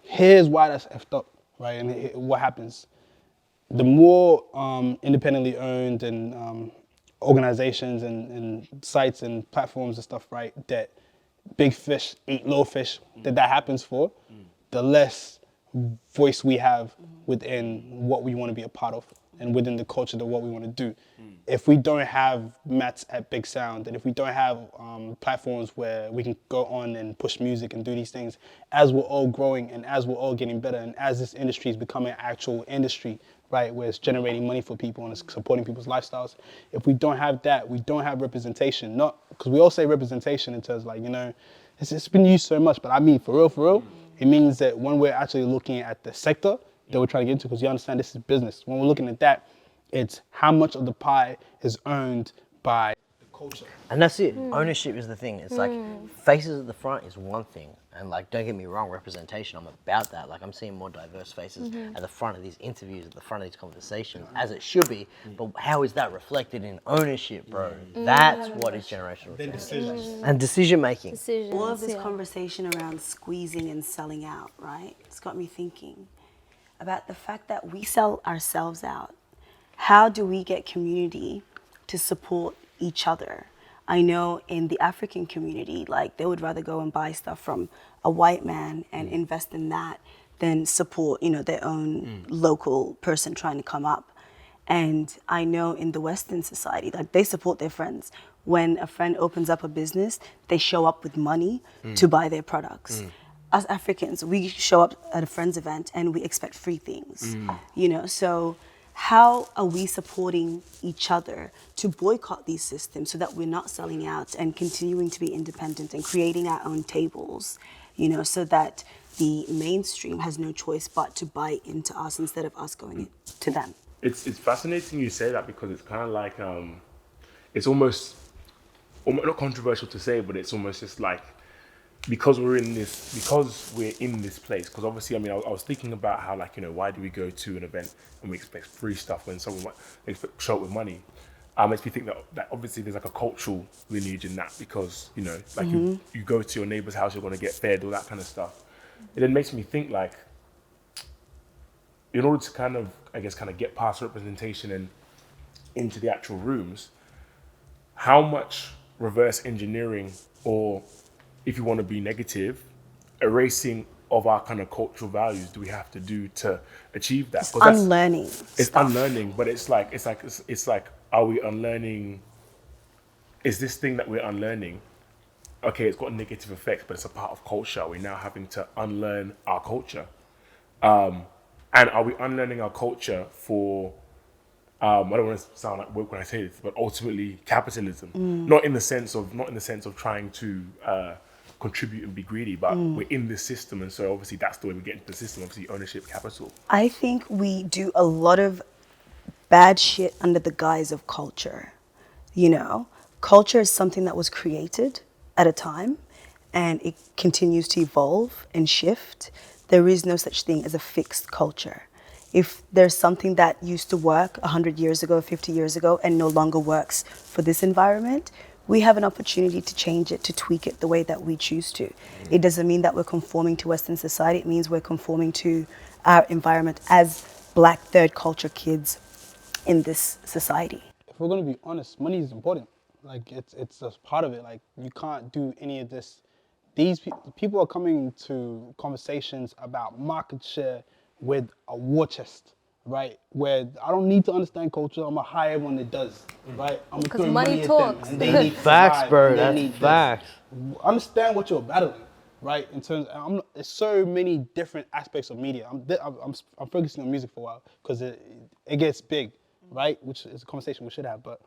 Here's why that's effed up, right? And what happens. The more independently owned and organizations and sites and platforms and stuff, right, that big fish eat little fish, that happens for, the less voice we have within what we want to be a part of and within the culture of what we want to do. If we don't have mats at Big Sound, and if we don't have platforms where we can go on and push music and do these things, as we're all growing and as we're all getting better and as this industry is becoming an actual industry, right, where it's generating money for people and it's supporting people's lifestyles, if we don't have that, we don't have representation. Not because we all say representation in terms of, like, you know, it's been used so much, but I mean for real, it means that when we're actually looking at the sector that we're trying to get into, because you understand this is business, when we're looking at that, it's how much of the pie is owned by the culture. And that's it. Ownership is the thing. It's like faces at the front is one thing. And like, don't get me wrong, representation, I'm about that. Like, I'm seeing more diverse faces at the front of these interviews, at the front of these conversations, as it should be. But how is that reflected in ownership, bro? That's what is generational change. Decisions. And decision making. All of this conversation around squeezing and selling out, right? It's got me thinking about the fact that we sell ourselves out. How do we get community to support each other? I know in the African community, like, they would rather go and buy stuff from a white man and invest in that than support, you know, their own local person trying to come up. And I know in the Western society, like, they support their friends. When a friend opens up a business, they show up with money to buy their products. As Africans, we show up at a friend's event and we expect free things, you know, so how are we supporting each other to boycott these systems so that we're not selling out and continuing to be independent and creating our own tables, you know, so that the mainstream has no choice but to buy into us instead of us going to them? It's fascinating you say that, because it's kind of like, it's almost not controversial to say, but it's almost just like, because we're in this place, because obviously, I mean, I was thinking about how, like, you know, why do we go to an event and we expect free stuff when someone expect show up with money? Makes me think that obviously there's like a cultural lineage in that, because, you know, like, you go to your neighbor's house, you're going to get fed, all that kind of stuff. It then makes me think, like, in order to kind of get past representation and into the actual rooms, how much reverse engineering, or if you want to be negative, erasing of our kind of cultural values do we have to do to achieve that? It's unlearning. It's unlearning, but it's like, are we unlearning? Is this thing that we're unlearning? Okay, it's got negative effects, but it's a part of culture. We're now having to unlearn our culture, and are we unlearning our culture for? I don't want to sound like woke when I say this, but ultimately capitalism. Not in the sense of trying to contribute and be greedy, but we're in this system, and so obviously that's the way we get into the system. Obviously, ownership, capital. I think we do a lot of bad shit under the guise of culture. You know, culture is something that was created at a time, and it continues to evolve and shift. There is no such thing as a fixed culture. If there's something that used to work 100 years ago, 50 years ago, and no longer works for this environment, we have an opportunity to change it, to tweak it the way that we choose to. It doesn't mean that we're conforming to Western society. It means we're conforming to our environment as Black third culture kids in this society. If we're going to be honest, money is important. Like, it's just part of it. Like, you can't do any of this. These people are coming to conversations about market share with a war chest, right? Where I don't need to understand culture. I'm gonna hire everyone that does, right? I'm gonna 'Cause throw money money talks. at them, and they need to Facts, survive, bro. and they That's need this. facts. Understand what you're battling, right? In terms, there's so many different aspects of media. I'm focusing on music for a while because it gets big, right? Which is a conversation we should have, but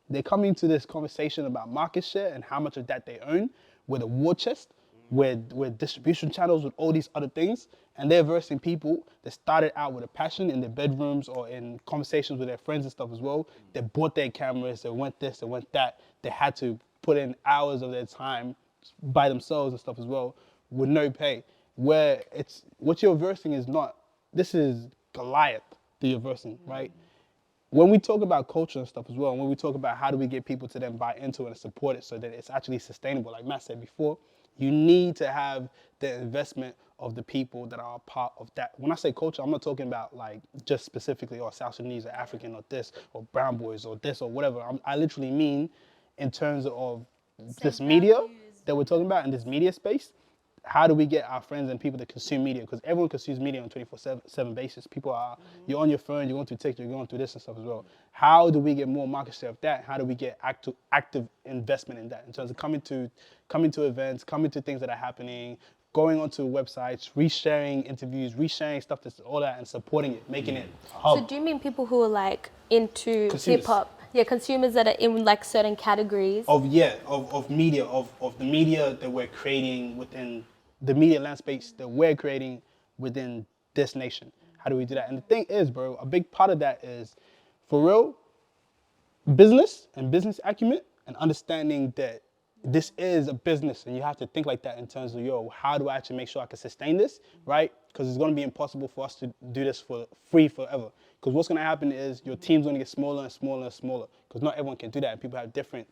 they're coming to this conversation about market share and how much of that they own with a war chest, with distribution channels, with all these other things, and they're versing people that started out with a passion in their bedrooms or in conversations with their friends and stuff as well. They bought their cameras, they went this, they went that. They had to put in hours of their time by themselves and stuff as well with no pay. Where it's what you're versing is not, this is Goliath that you're versing, right? When we talk about culture and stuff as well, and when we talk about how do we get people to then buy into it and support it so that it's actually sustainable, like Matt said before, you need to have the investment of the people that are a part of that. When I say culture, I'm not talking about like just specifically or South Sudanese or African or this or brown boys or this or whatever. I literally mean in terms of this media that we're talking about in this media space. How do we get our friends and people to consume media? Because everyone consumes media on a 24/7 basis. People are, you're on your phone, you're going through TikTok, you're going through this and stuff as well. How do we get more market share of that? How do we get active investment in that? In terms of coming to events, coming to things that are happening, going onto websites, resharing interviews, resharing stuff that's all that and supporting it, making it a hub. So do you mean people who are like into Consumers. hip hop? Yeah, consumers that are in like certain categories. Of media, of the media that we're creating within the media landscape that we're creating within this nation. How do we do that? And the thing is, bro, a big part of that is, for real, business and business acumen and understanding that this is a business and you have to think like that in terms of, yo, how do I actually make sure I can sustain this, right? Because it's going to be impossible for us to do this for free forever. Because what's going to happen is your team's going to get smaller and smaller and smaller because not everyone can do that and people have different,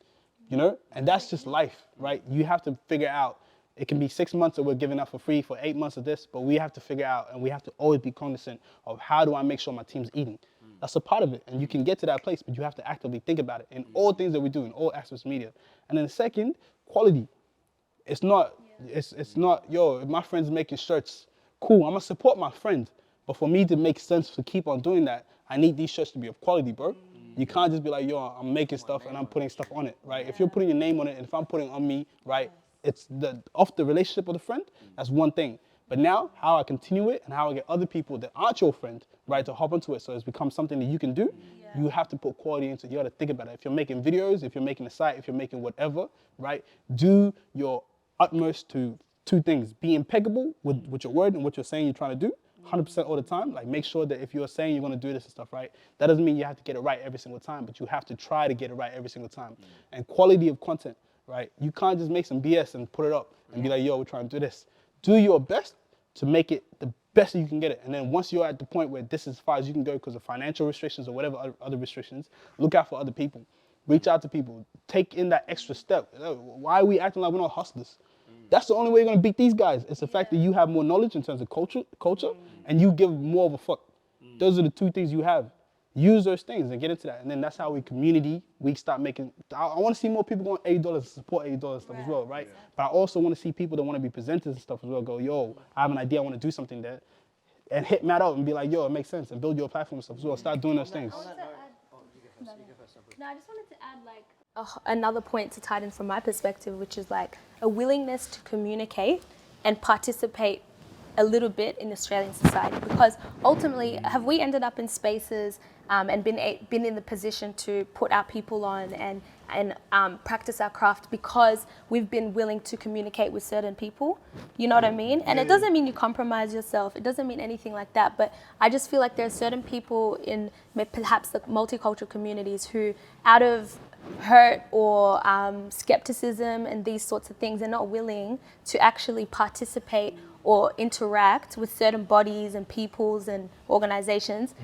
and that's just life, right? You have to figure out, it can be 6 months that we're giving up for free for 8 months of this, but we have to figure out and we have to always be cognizant of how do I make sure my team's eating. That's a part of it. And you can get to that place, but you have to actively think about it in all things that we do, in all aspects of media. And then the second, quality. It's not, yo, if my friend's making shirts, cool, I'm gonna support my friend. But for me to make sense to keep on doing that, I need these shirts to be of quality, bro. You can't just be like, yo, I'm making stuff and I'm putting stuff on it, right? If you're putting your name on it and if I'm putting on me, right, it's off the relationship with a friend, that's one thing. But now, how I continue it and how I get other people that aren't your friend, right, to hop onto it so it's become something that you can do, you have to put quality into it. You got to think about it. If you're making videos, if you're making a site, if you're making whatever, right, do your utmost to two things. Be impeccable with your word and what you're saying you're trying to do, 100% all the time. Like, make sure that if you're saying you're going to do this and stuff, right, that doesn't mean you have to get it right every single time, but you have to try to get it right every single time. And quality of content, right? You can't just make some BS and put it up and be like, yo, we're trying to do this. Do your best to make it the best you can get it. And then once you're at the point where this is as far as you can go because of financial restrictions or whatever other restrictions, look out for other people. Reach out to people. Take in that extra step. Why are we acting like we're not hustlers? That's the only way you're going to beat these guys. It's the fact that you have more knowledge in terms of culture, and you give more of a fuck. Those are the two things you have. Use those things and get into that. And then that's how we start making, I want to see more people going $80 and support $80 stuff as well, right? Yeah. But I also want to see people that want to be presenters and stuff as well go, yo, I have an idea, I want to do something there. And hit Matt out and be like, yo, it makes sense. And build your platform and stuff as well. Start doing those things. No, I just wanted to add like another point to tighten from my perspective, which is like a willingness to communicate and participate a little bit in Australian society, because ultimately, have we ended up in spaces and been in the position to put our people on and practice our craft because we've been willing to communicate with certain people? You know what I mean? And it doesn't mean you compromise yourself. It doesn't mean anything like that. But I just feel like there are certain people in perhaps the multicultural communities who, out of hurt or skepticism and these sorts of things, are not willing to actually participate or interact with certain bodies and peoples and organizations,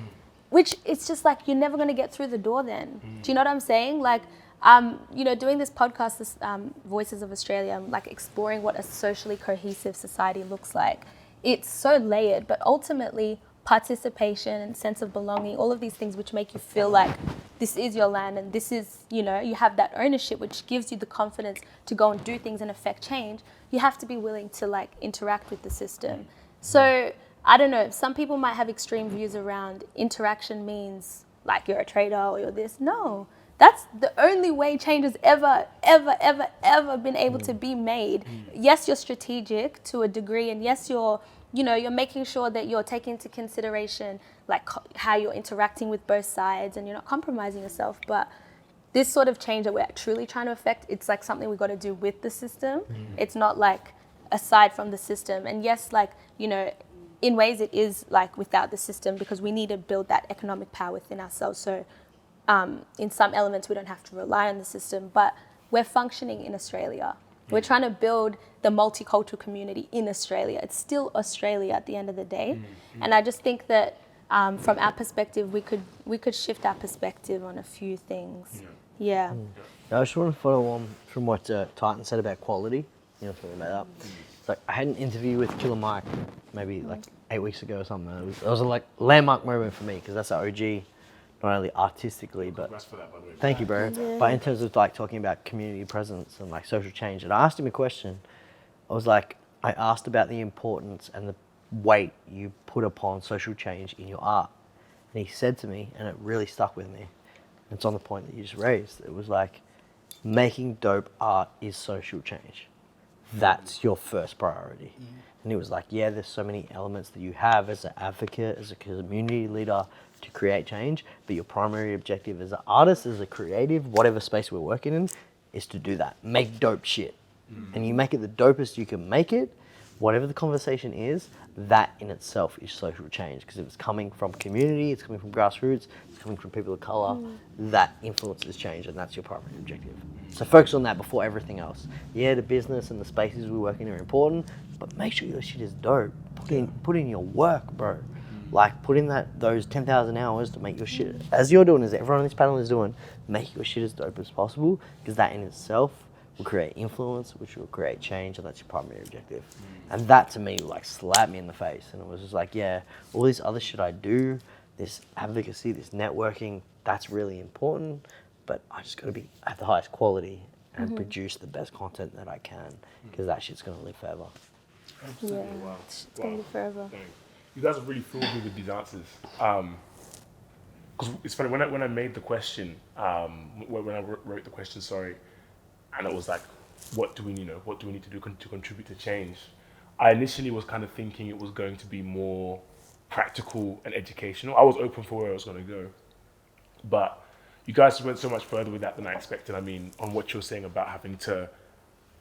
which it's just like you're never going to get through the door then. Do you know what I'm saying? Like, doing this podcast, this Voices of Australia, I'm like exploring what a socially cohesive society looks like. It's so layered, but ultimately participation and sense of belonging, all of these things which make you feel like this is your land and this is, you have that ownership, which gives you the confidence to go and do things and affect change. You have to be willing to like interact with the system. So I don't know, some people might have extreme views around interaction means like you're a traitor or you're this. No, that's the only way change has ever been able to be made. Yes, you're strategic to a degree, and yes, you're making sure that you're taking into consideration like how you're interacting with both sides and you're not compromising yourself. But this sort of change that we're truly trying to affect, it's like something we've got to do with the system. It's not like aside from the system. And yes, like, in ways it is like without the system, because we need to build that economic power within ourselves. So in some elements we don't have to rely on the system, but we're functioning in Australia. We're trying to build the multicultural community in Australia. It's still Australia at the end of the day. And I just think that from our perspective, we could shift our perspective on a few things. Yeah. I just want to follow on from what Titan said about quality. Talking about that. It's like I had an interview with Killer Mike maybe like 8 weeks ago or something. It was a like landmark moment for me because that's an OG, not only artistically but Congrats for that, by the way. thank you, bro. But in terms of like talking about community presence and like social change, and I asked him a question. I asked about the importance and the weight you put upon social change in your art, and he said to me, and it really stuck with me. It's on the point that you just raised. It was like, making dope art is social change. That's your first priority. And he was like, yeah, there's so many elements that you have as an advocate, as a community leader to create change, but your primary objective as an artist, as a creative, whatever space we're working in, is to do that. Make dope shit. And you make it the dopest you can make it, whatever the conversation is, that in itself is social change. Because if it's coming from community, it's coming from grassroots, it's coming from people of colour, that influences change, and that's your primary objective. So focus on that before everything else. Yeah, the business and the spaces we work in are important, but make sure your shit is dope. Put in your work, bro. Like, put in those 10,000 hours to make your shit, as you're doing, as everyone on this panel is doing, make your shit as dope as possible, because that in itself will create influence, which will create change, and that's your primary objective. And that to me like slapped me in the face, and it was just like, yeah, all this other shit I do, this advocacy, this networking, that's really important, but I just gotta be at the highest quality and produce the best content that I can, because that shit's gonna live forever. Yeah. It's gonna be forever. Dang. You guys have really filled me with these answers. Because it's funny, when I made the question, when I wrote the question, and it was like, what do we need to do to contribute to change? I initially was kind of thinking it was going to be more practical and educational. I was open for where I was going to go. But you guys went so much further with that than I expected. I mean, on what you're saying about having to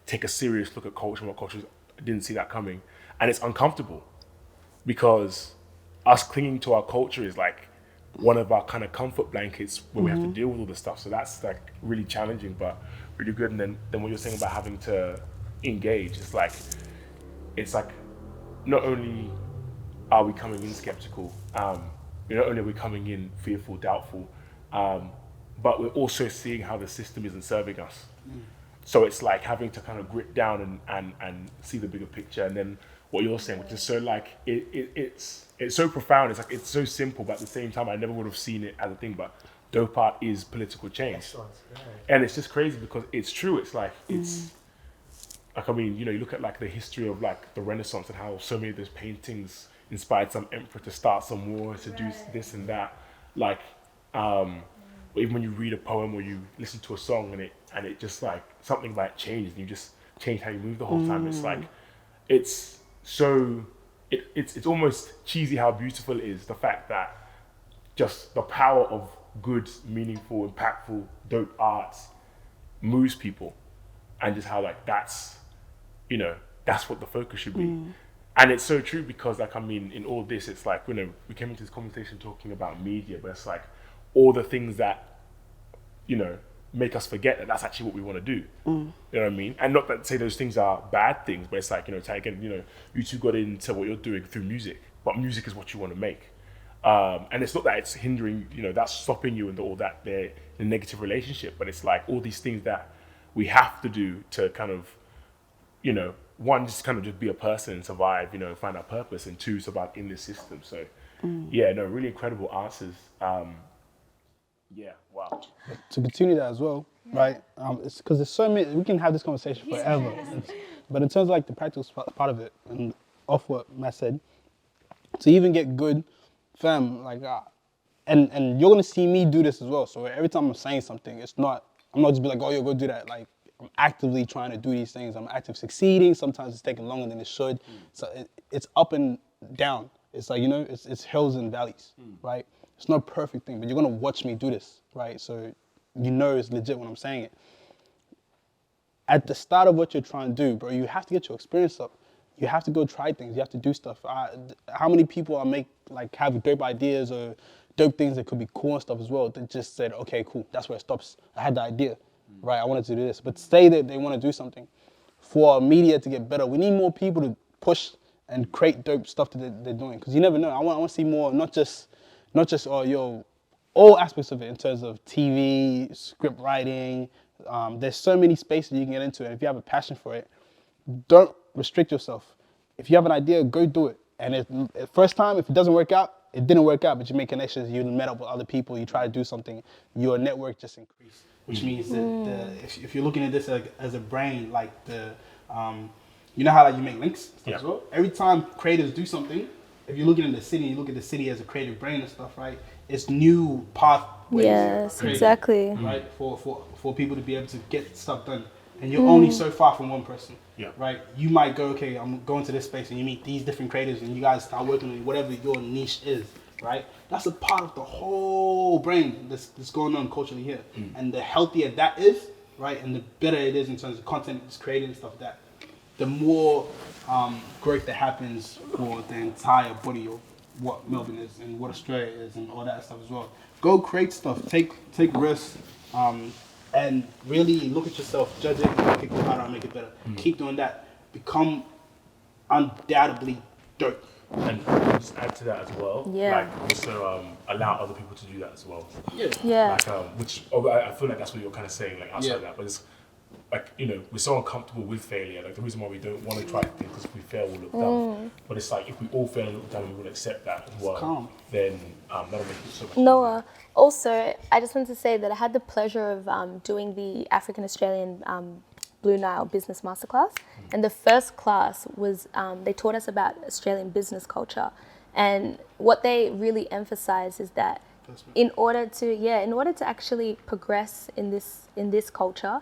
take a serious look at culture and what culture is, I didn't see that coming. And it's uncomfortable because us clinging to our culture is like one of our kind of comfort blankets where we have to deal with all this stuff. So that's like really challenging, but really good. And then what you're saying about having to engage, it's like not only are we coming in skeptical, not only are we coming in fearful, doubtful, but we're also seeing how the system isn't serving us. So it's like having to kind of grit down and see the bigger picture. And then what you're saying, which is so like, it's so profound. It's like, it's so simple, but at the same time, I never would have seen it as a thing, but dope art is political change. Excellent. Yeah. And it's just crazy because it's true. It's like, it's like, I mean, you look at like the history of like the Renaissance and how so many of those paintings inspired some emperor to start some war, to do this and that. Like, even when you read a poem or you listen to a song and it just like, something like changed and you just change how you move the whole time. It's like, it's so, it's almost cheesy how beautiful it is. The fact that just the power of good, meaningful, impactful, dope art moves people, and just how like that's what the focus should be. And it's so true because like, I mean, in all this, it's like, we came into this conversation talking about media, but it's like all the things that, make us forget that that's actually what we want to do. You know what I mean? And not that to say those things are bad things, but it's like, again, you two got into what you're doing through music, but music is what you want to make. And it's not that it's hindering, that's stopping you and all that, they're in a negative relationship, but it's like all these things that we have to do to kind of, one, just kind of just be a person and survive, find our purpose, and two, survive in this system. So, really incredible answers. Wow. To continue that as well, right? It's because there's so many, we can have this conversation forever. But in terms of like the practical part of it, and off what Matt said, to even get good, fam, like, and you're gonna see me do this as well. So every time I'm saying something, I'm not just be like, oh, yo, go do that. Like, I'm actively trying to do these things. I'm actively succeeding. Sometimes it's taking longer than it should. So it's up and down. It's like, it's hills and valleys, right? It's not a perfect thing, but you're gonna watch me do this, right? So it's legit when I'm saying it. At the start of what you're trying to do, bro, you have to get your experience up. You have to go try things. You have to do stuff. How many people have dope ideas or dope things that could be cool and stuff as well that just said, okay, cool, that's where it stops. I had the idea, right? I wanted to do this. But say that they want to do something. For media to get better, we need more people to push and create dope stuff that they're doing. Because you never know. I want to see more, not just all aspects of it in terms of TV, script writing. There's so many spaces you can get into, and if you have a passion for it, don't restrict yourself. If you have an idea, go do it. And first time, if it doesn't work out, it didn't work out, but you make connections, you met up with other people, you try to do something, your network just increases. Which means that if you're looking at this as a brain, like you know how you make links as well? Every time creatives do something, if you're looking at the city, you look at the city as a creative brain and stuff, right? It's new pathways. Yes, exactly. Right, for people to be able to get stuff done. And you're only so far from one person, right? You might go, okay, I'm going to this space, and you meet these different creators, and you guys start working on whatever your niche is, right? That's a part of the whole brain that's going on culturally here. And the healthier that is, right, and the better it is in terms of content that's created and stuff like that, the more growth that happens for the entire body of what Melbourne is and what Australia is and all that stuff as well. Go create stuff, take risks, and really look at yourself, judge it, and okay, cool, how do I make it better? Keep doing that. Become undoubtedly dope. And just add to that as well. Yeah. Like also allow other people to do that as well. Yeah. Like which I feel like that's what you're kind of saying, like outside of that, but it's like, we're so uncomfortable with failure. Like the reason why we don't want to try things because if we fail, we'll look dumb. But it's like if we all fail and look dumb, we will accept that as well. Then that'll make it so much Noah, also, I just wanted to say that I had the pleasure of doing the African Australian Blue Nile Business Masterclass. And the first class was, they taught us about Australian business culture. And what they really emphasize is that in order to actually progress in this culture,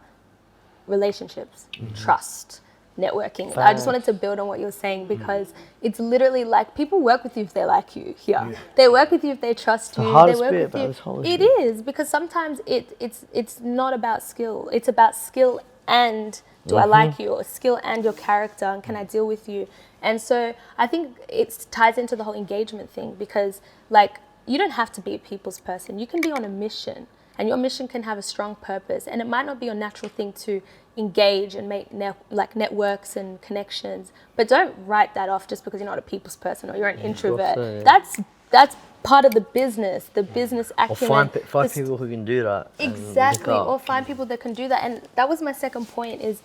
relationships, trust, networking. I just wanted to build on what you were saying because it's literally like people work with you if they like you here. They work with you if they trust you. They work with you. It is because sometimes it's not about skill. It's about skill and do I like you, or skill and your character, and can I deal with you? And so I think it ties into the whole engagement thing because like you don't have to be a people's person. You can be on a mission. And your mission can have a strong purpose. And it might not be your natural thing to engage and make networks and connections. But don't write that off just because you're not a people's person or you're an introvert. That's part of the business acumen. Or find people who can do that. Exactly. Or find people that can do that. And that was my second point is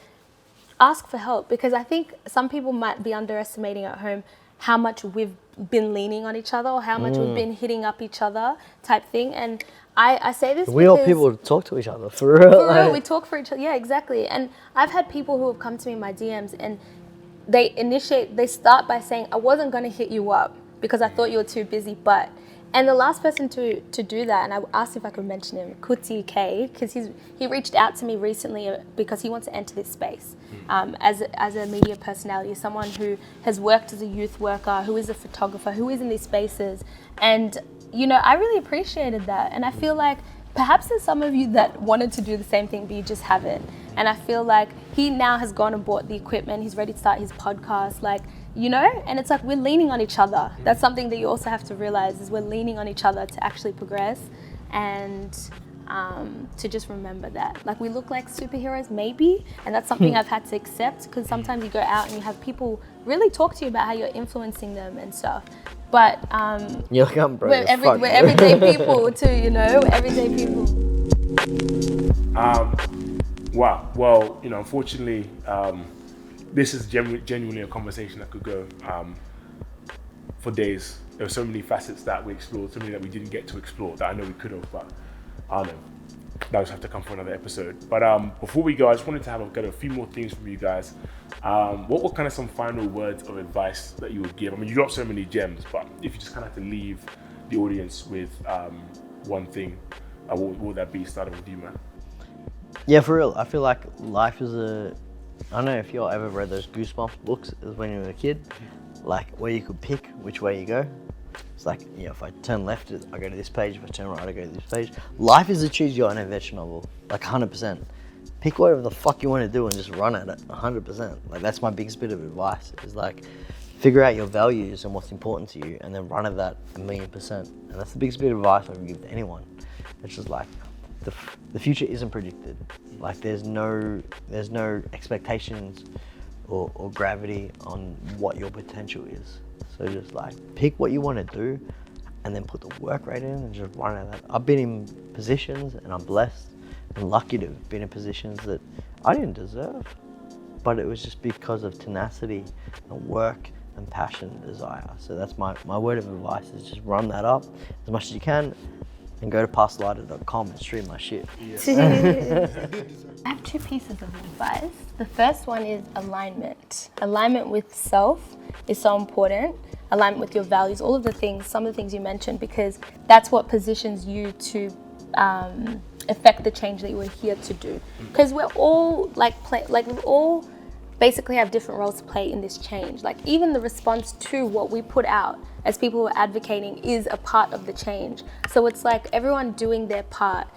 ask for help. Because I think some people might be underestimating at home how much we've been leaning on each other or how much we've been hitting up each other type thing. And I say this we want people to talk to each other, for real. For real, we talk for each other. Yeah, exactly. And I've had people who have come to me in my DMs and they start by saying, I wasn't going to hit you up because I thought you were too busy, but... And the last person to do that, and I asked if I could mention him, Kuti K, because he reached out to me recently because he wants to enter this space as a media personality, someone who has worked as a youth worker, who is a photographer, who is in these spaces. And, I really appreciated that. And I feel like perhaps there's some of you that wanted to do the same thing, but you just haven't. And I feel like he now has gone and bought the equipment. He's ready to start his podcast, and it's like we're leaning on each other. That's something that you also have to realize is we're leaning on each other to actually progress and to just remember that. Like we look like superheroes maybe, and that's something I've had to accept because sometimes you go out and you have people really talk to you about how you're influencing them and stuff. But you're like, we're everyday people too, everyday people. Wow. Well, unfortunately, this is genuinely a conversation that could go for days. There were so many facets that we explored, so many that we didn't get to explore that I know we could have, but I don't know. that'll just have to come for another episode. But before we go, I just wanted to get a few more things from you guys. What were kind of some final words of advice that you would give? I mean, you dropped so many gems, but if you just kind of have to leave the audience with one thing, what would that be? Starting with you, man. Yeah, for real. I feel like life is I don't know if you all ever read those Goosebumps books when you were a kid, like where you could pick which way you go. It's like, you know, if I turn left, I go to this page. If I turn right, I go to this page. Life is a choose your own adventure novel, like 100%. Pick whatever the fuck you want to do and just run at it, 100%. Like that's my biggest bit of advice, is like, figure out your values and what's important to you and then run at that 1,000,000%. And that's the biggest bit of advice I would give to anyone. It's just like, the future isn't predicted. Like there's no expectations or gravity on what your potential is. So just like pick what you want to do and then put the work rate in and just run at that. I've been in positions and I'm blessed and lucky to have been in positions that I didn't deserve, but it was just because of tenacity and work and passion and desire. So that's my word of advice, is just run that up as much as you can and go to pastlighter.com and stream my shit. I have two pieces of advice. The first one is alignment. Alignment with self is so important. Alignment with your values, all of the things, some of the things you mentioned, because that's what positions you to affect the change that you were here to do. Because we're all we all basically have different roles to play in this change. Like even the response to what we put out as people who are advocating is a part of the change. So it's like everyone doing their part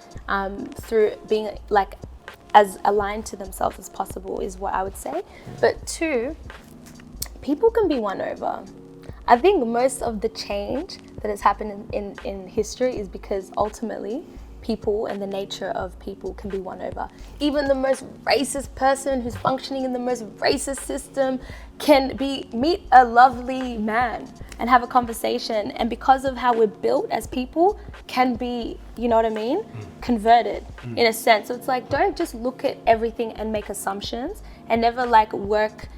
through being like as aligned to themselves as possible is what I would say. But two, people can be won over. I think most of the change that has happened in history is because ultimately people and the nature of people can be won over. Even the most racist person who's functioning in the most racist system can meet a lovely man and have a conversation, and because of how we're built as people, can be, you know what I mean, converted in a sense. So it's like, don't just look at everything and make assumptions, and never like work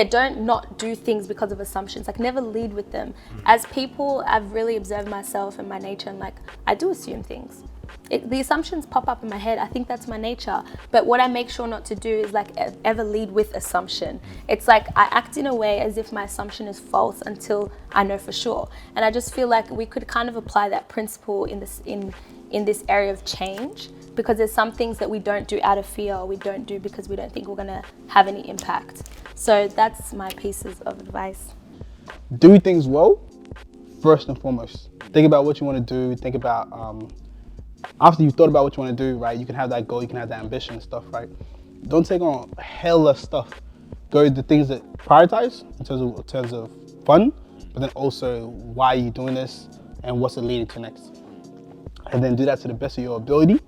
don't not do things because of assumptions. Like never lead with them. As people, I've really observed myself and my nature, and like I do assume things. The assumptions pop up in my head. I think that's my nature. But what I make sure not to do is like ever lead with assumption. It's like I act in a way as if my assumption is false until I know for sure. And I just feel like we could kind of apply that principle in this area of change, because there's some things that we don't do out of fear, or we don't do because we don't think we're gonna have any impact. So that's my pieces of advice. Do things well, first and foremost. Think about what you want to do. Think about, after you've thought about what you want to do, right, you can have that goal, you can have that ambition and stuff, right? Don't take on hella stuff. Go to the things that prioritize in terms of fun, but then also why are you doing this and what's it leading to next. And then do that to the best of your ability.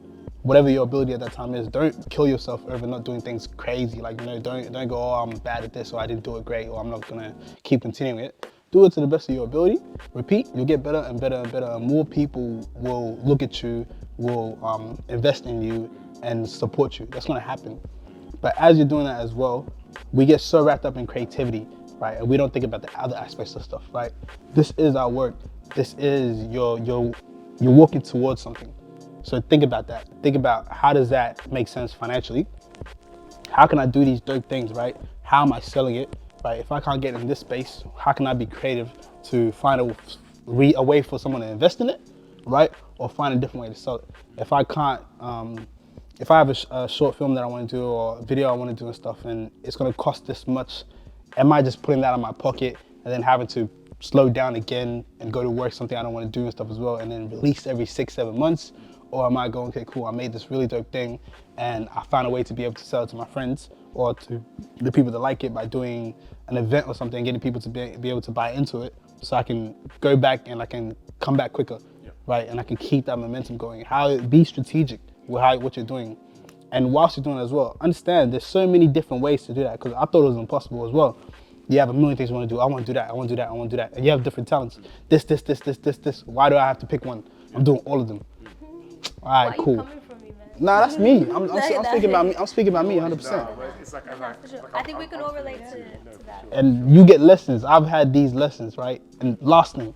Whatever your ability at that time is. Don't kill yourself over not doing things crazy. Like, you know, don't go, oh, I'm bad at this, or I didn't do it great, or I'm not gonna keep continuing it. Do it to the best of your ability. Repeat, you'll get better and better and better, and more people will look at you, will invest in you and support you. That's gonna happen. But as you're doing that as well, we get so wrapped up in creativity, right? And we don't think about the other aspects of stuff, right? This is our work. This is you're walking towards something. So think about that. Think about, how does that make sense financially? How can I do these dope things, right? How am I selling it, right? If I can't get in this space, how can I be creative to find a way for someone to invest in it, right? Or find a different way to sell it. If I can't, if I have a short film that I want to do, or a video I want to do and stuff, and it's going to cost this much, am I just putting that in my pocket and then having to slow down again and go to work, something I don't want to do and stuff as well, and then release every 6-7 months? Or am I going, okay, cool, I made this really dope thing and I found a way to be able to sell it to my friends or to the people that like it by doing an event or something, getting people to be able to buy into it, so I can go back and I can come back quicker, right? And I can keep that momentum going. Be strategic with what you're doing. And whilst you're doing it as well, understand there's so many different ways to do that, because I thought it was impossible as well. You have a million things you want to do. I want to do that, I want to do that, I want to do that. And you have different talents. This. Why do I have to pick one? I'm doing all of them. All right, cool. Coming from me, man? Nah, that's me. I'm speaking about me. I'm speaking about me 100%. It's like, For sure. I think we can all relate to that. And you get lessons. I've had these lessons, right? And last thing,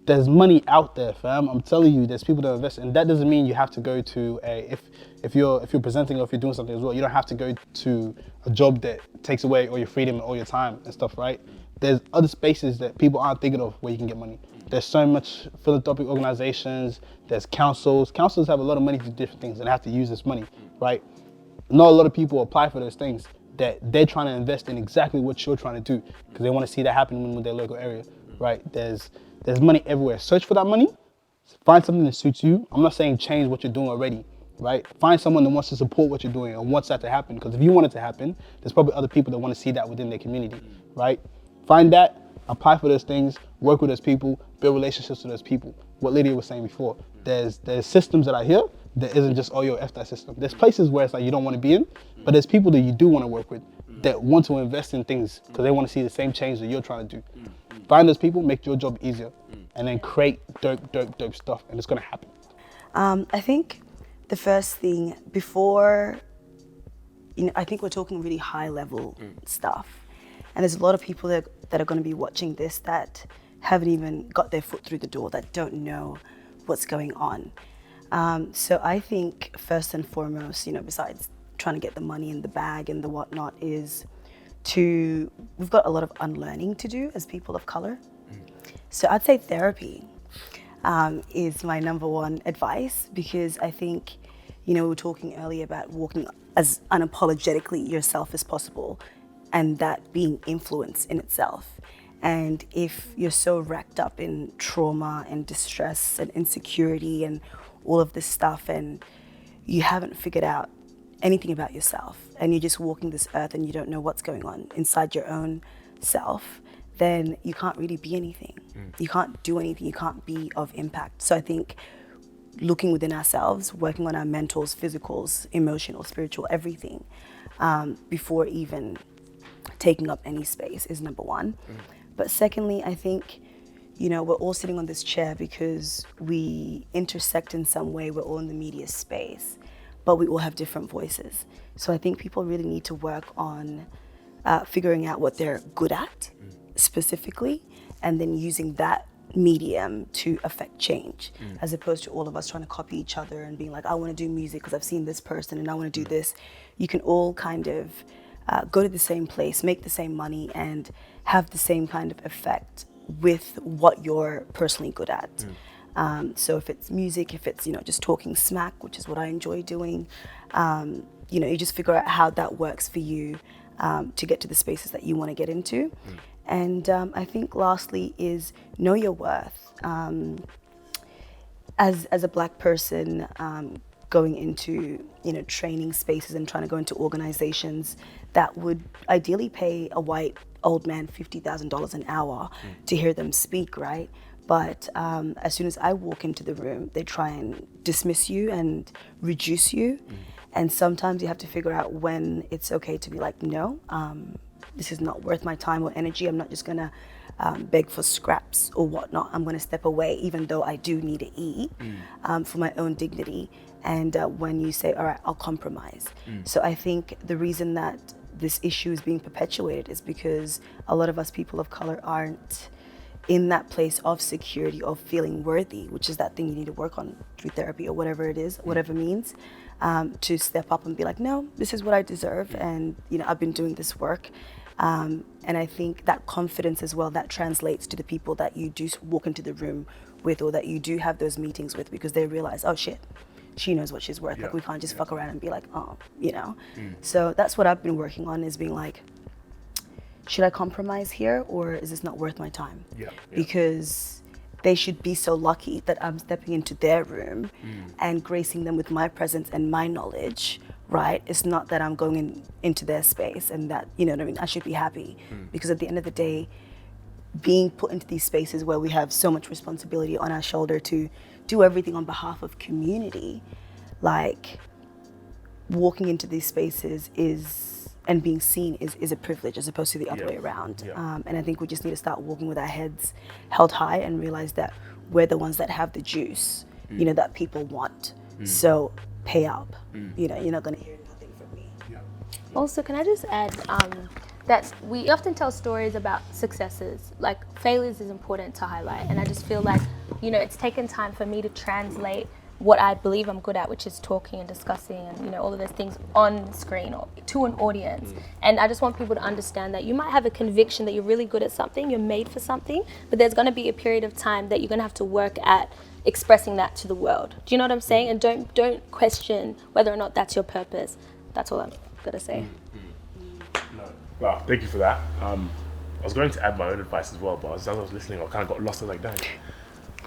there's money out there, fam. I'm telling you, there's people that invest, and that doesn't mean you have to go to if you're presenting or if you're doing something as well. You don't have to go to a job that takes away all your freedom and all your time and stuff, right? There's other spaces that people aren't thinking of where you can get money. There's so much philanthropic organizations. There's councils. Councils have a lot of money to do different things and have to use this money, right? Not a lot of people apply for those things that they're trying to invest in exactly what you're trying to do because they want to see that happen with their local area, right? There's money everywhere. Search for that money. Find something that suits you. I'm not saying change what you're doing already, right? Find someone that wants to support what you're doing and wants that to happen. Because if you want it to happen, there's probably other people that want to see that within their community, right? Find that, apply for those things, work with those people, build relationships with those people. What Lydia was saying before, there's systems that are here that isn't just, oh, yo, F that system. There's places where it's like you don't want to be in, but there's people that you do want to work with that want to invest in things because they want to see the same change that you're trying to do. Find those people, make your job easier, and then create dope stuff, and it's going to happen. I think the first thing before, I think we're talking really high level stuff. And there's a lot of people that are going to be watching this that haven't even got their foot through the door, that don't know what's going on. So I think first and foremost, besides trying to get the money in the bag and the whatnot, is we've got a lot of unlearning to do as people of color. So I'd say therapy is my number one advice, because I think, we were talking earlier about walking as unapologetically yourself as possible, and that being influence in itself. And if you're so wrapped up in trauma and distress and insecurity and all of this stuff, and you haven't figured out anything about yourself, and you're just walking this earth and you don't know what's going on inside your own self, then you can't really be anything. You can't do anything, you can't be of impact. So I think looking within ourselves, working on our mentals, physicals, emotional, spiritual, everything, before even taking up any space is number one. But secondly, I think, we're all sitting on this chair because we intersect in some way. We're all in the media space, but we all have different voices. So I think people really need to work on figuring out what they're good at specifically, and then using that medium to affect change, as opposed to all of us trying to copy each other and being like, I want to do music because I've seen this person and I want to do this. You can all kind of go to the same place, make the same money, and have the same kind of effect with what you're personally good at. So if it's music, if it's just talking smack, which is what I enjoy doing, you just figure out how that works for you to get to the spaces that you want to get into. And I think lastly is know your worth. As a Black person, going into training spaces and trying to go into organizations that would ideally pay a white old man $50,000 an hour to hear them speak, right? But as soon as I walk into the room, they try and dismiss you and reduce you. And sometimes you have to figure out when it's okay to be like, no, this is not worth my time or energy. I'm not just gonna beg for scraps or whatnot. I'm gonna step away, even though I do need to eat for my own dignity. And when you say, all right, I'll compromise. So I think the reason that this issue is being perpetuated is because a lot of us people of color aren't in that place of security, of feeling worthy, which is that thing you need to work on through therapy or whatever it is, whatever means, to step up and be like, no, this is what I deserve. And, I've been doing this work. And I think that confidence as well, that translates to the people that you do walk into the room with, or that you do have those meetings with, because they realize, oh shit, she knows what she's worth. Like, we can't just fuck around and be like, oh, So that's what I've been working on, is being like, should I compromise here, or is this not worth my time? Because they should be so lucky that I'm stepping into their room and gracing them with my presence and my knowledge, right? It's not that I'm going into their space and that, I should be happy. Because at the end of the day, being put into these spaces where we have so much responsibility on our shoulder to do everything on behalf of community, like walking into these spaces and being seen is a privilege, as opposed to the other way around. And I think we just need to start walking with our heads held high and realize that we're the ones that have the juice, that people want. So pay up. You're not going to hear nothing from me. Also, can I just add, that we often tell stories about successes, like failures is important to highlight. And I just feel like, you know, it's taken time for me to translate what I believe I'm good at, which is talking and discussing and, you know, all of those things on screen or to an audience. And I just want people to understand that you might have a conviction that you're really good at something, you're made for something, but there's going to be a period of time that you're going to have to work at expressing that to the world. Do you know what I'm saying? And don't question whether or not that's your purpose. That's all I'm going to say. No. Wow, thank you for that. I was going to add my own advice as well, but as I was listening, I kind of got lost. I was like, dang,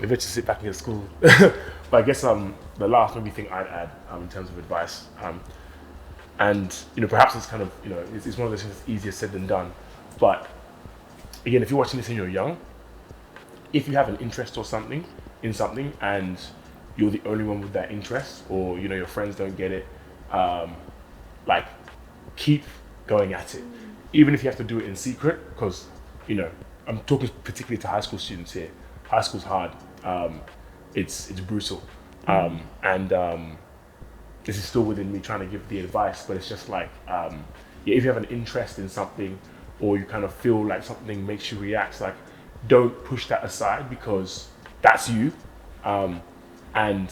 maybe I should sit back and get school. But I guess the last maybe thing I'd add in terms of advice, and you know, perhaps it's kind of, you know, it's one of those things that's easier said than done. But again, if you're watching this and you're young, if you have an interest or something in something, and you're the only one with that interest, or you know your friends don't get it, like keep going at it, even if you have to do it in secret, because you know, I'm talking particularly to high school students here. High school's hard. It's brutal, and this is still within me trying to give the advice, but it's just like, yeah, if you have an interest in something, or you kind of feel like something makes you react, like don't push that aside, because that's you, and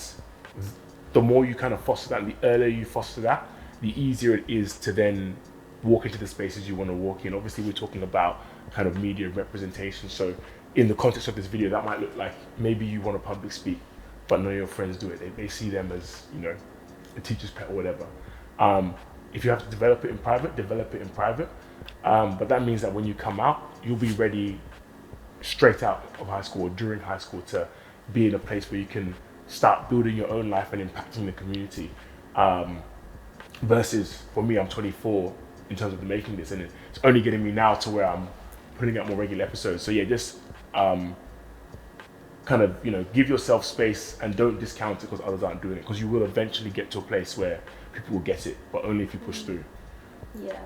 the more you kind of foster that, and the earlier you foster that, the easier it is to then walk into the spaces you want to walk in. Obviously, we're talking about kind of media representation, so in the context of this video, that might look like maybe you want to public speak, but none of your friends do it. They see them as, you know, a teacher's pet or whatever. If you have to develop it in private, develop it in private. But that means that when you come out, you'll be ready straight out of high school or during high school to be in a place where you can start building your own life and impacting the community. Versus for me, I'm 24 in terms of making this, and it's only getting me now to where I'm putting out more regular episodes. So yeah, just kind of, you know, give yourself space and don't discount it because others aren't doing it, because you will eventually get to a place where people will get it, but only if you push through. Yeah.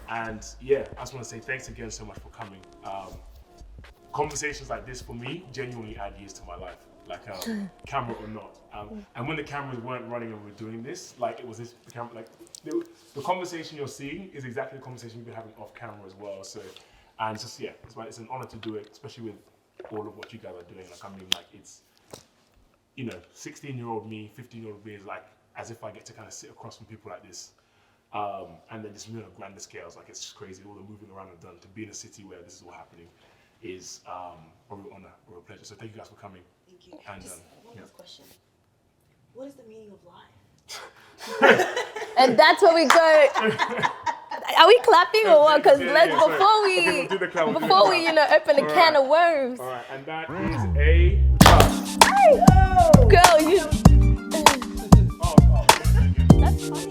And yeah, I just want to say thanks again so much for coming. Conversations like this for me genuinely add years to my life, like camera or not. And when the cameras weren't running and we were doing this, like it was this the camera, like the conversation you're seeing is exactly the conversation we've been having off camera as well. So, and it's just, yeah, it's an honor to do it, especially with all of what you guys are doing. Like, I mean, like, it's, you know, 16-year-old me, 15-year-old me is like as if I get to kind of sit across from people like this, and then just on a grander scales. Like, it's just crazy. All the moving around I've done to be in a city where this is all happening is a real honor, a real pleasure. So thank you guys for coming. Thank you. And just one last question. What is the meaning of life? And that's where we go. Are we clapping or what? Because before we, you know, open a can of worms. All right, and that is a Girl, you. That's funny.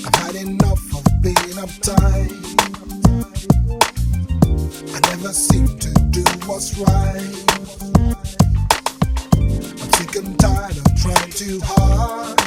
I've had enough of being uptight. I never seem to do what's right. I'm sick and tired of trying too hard.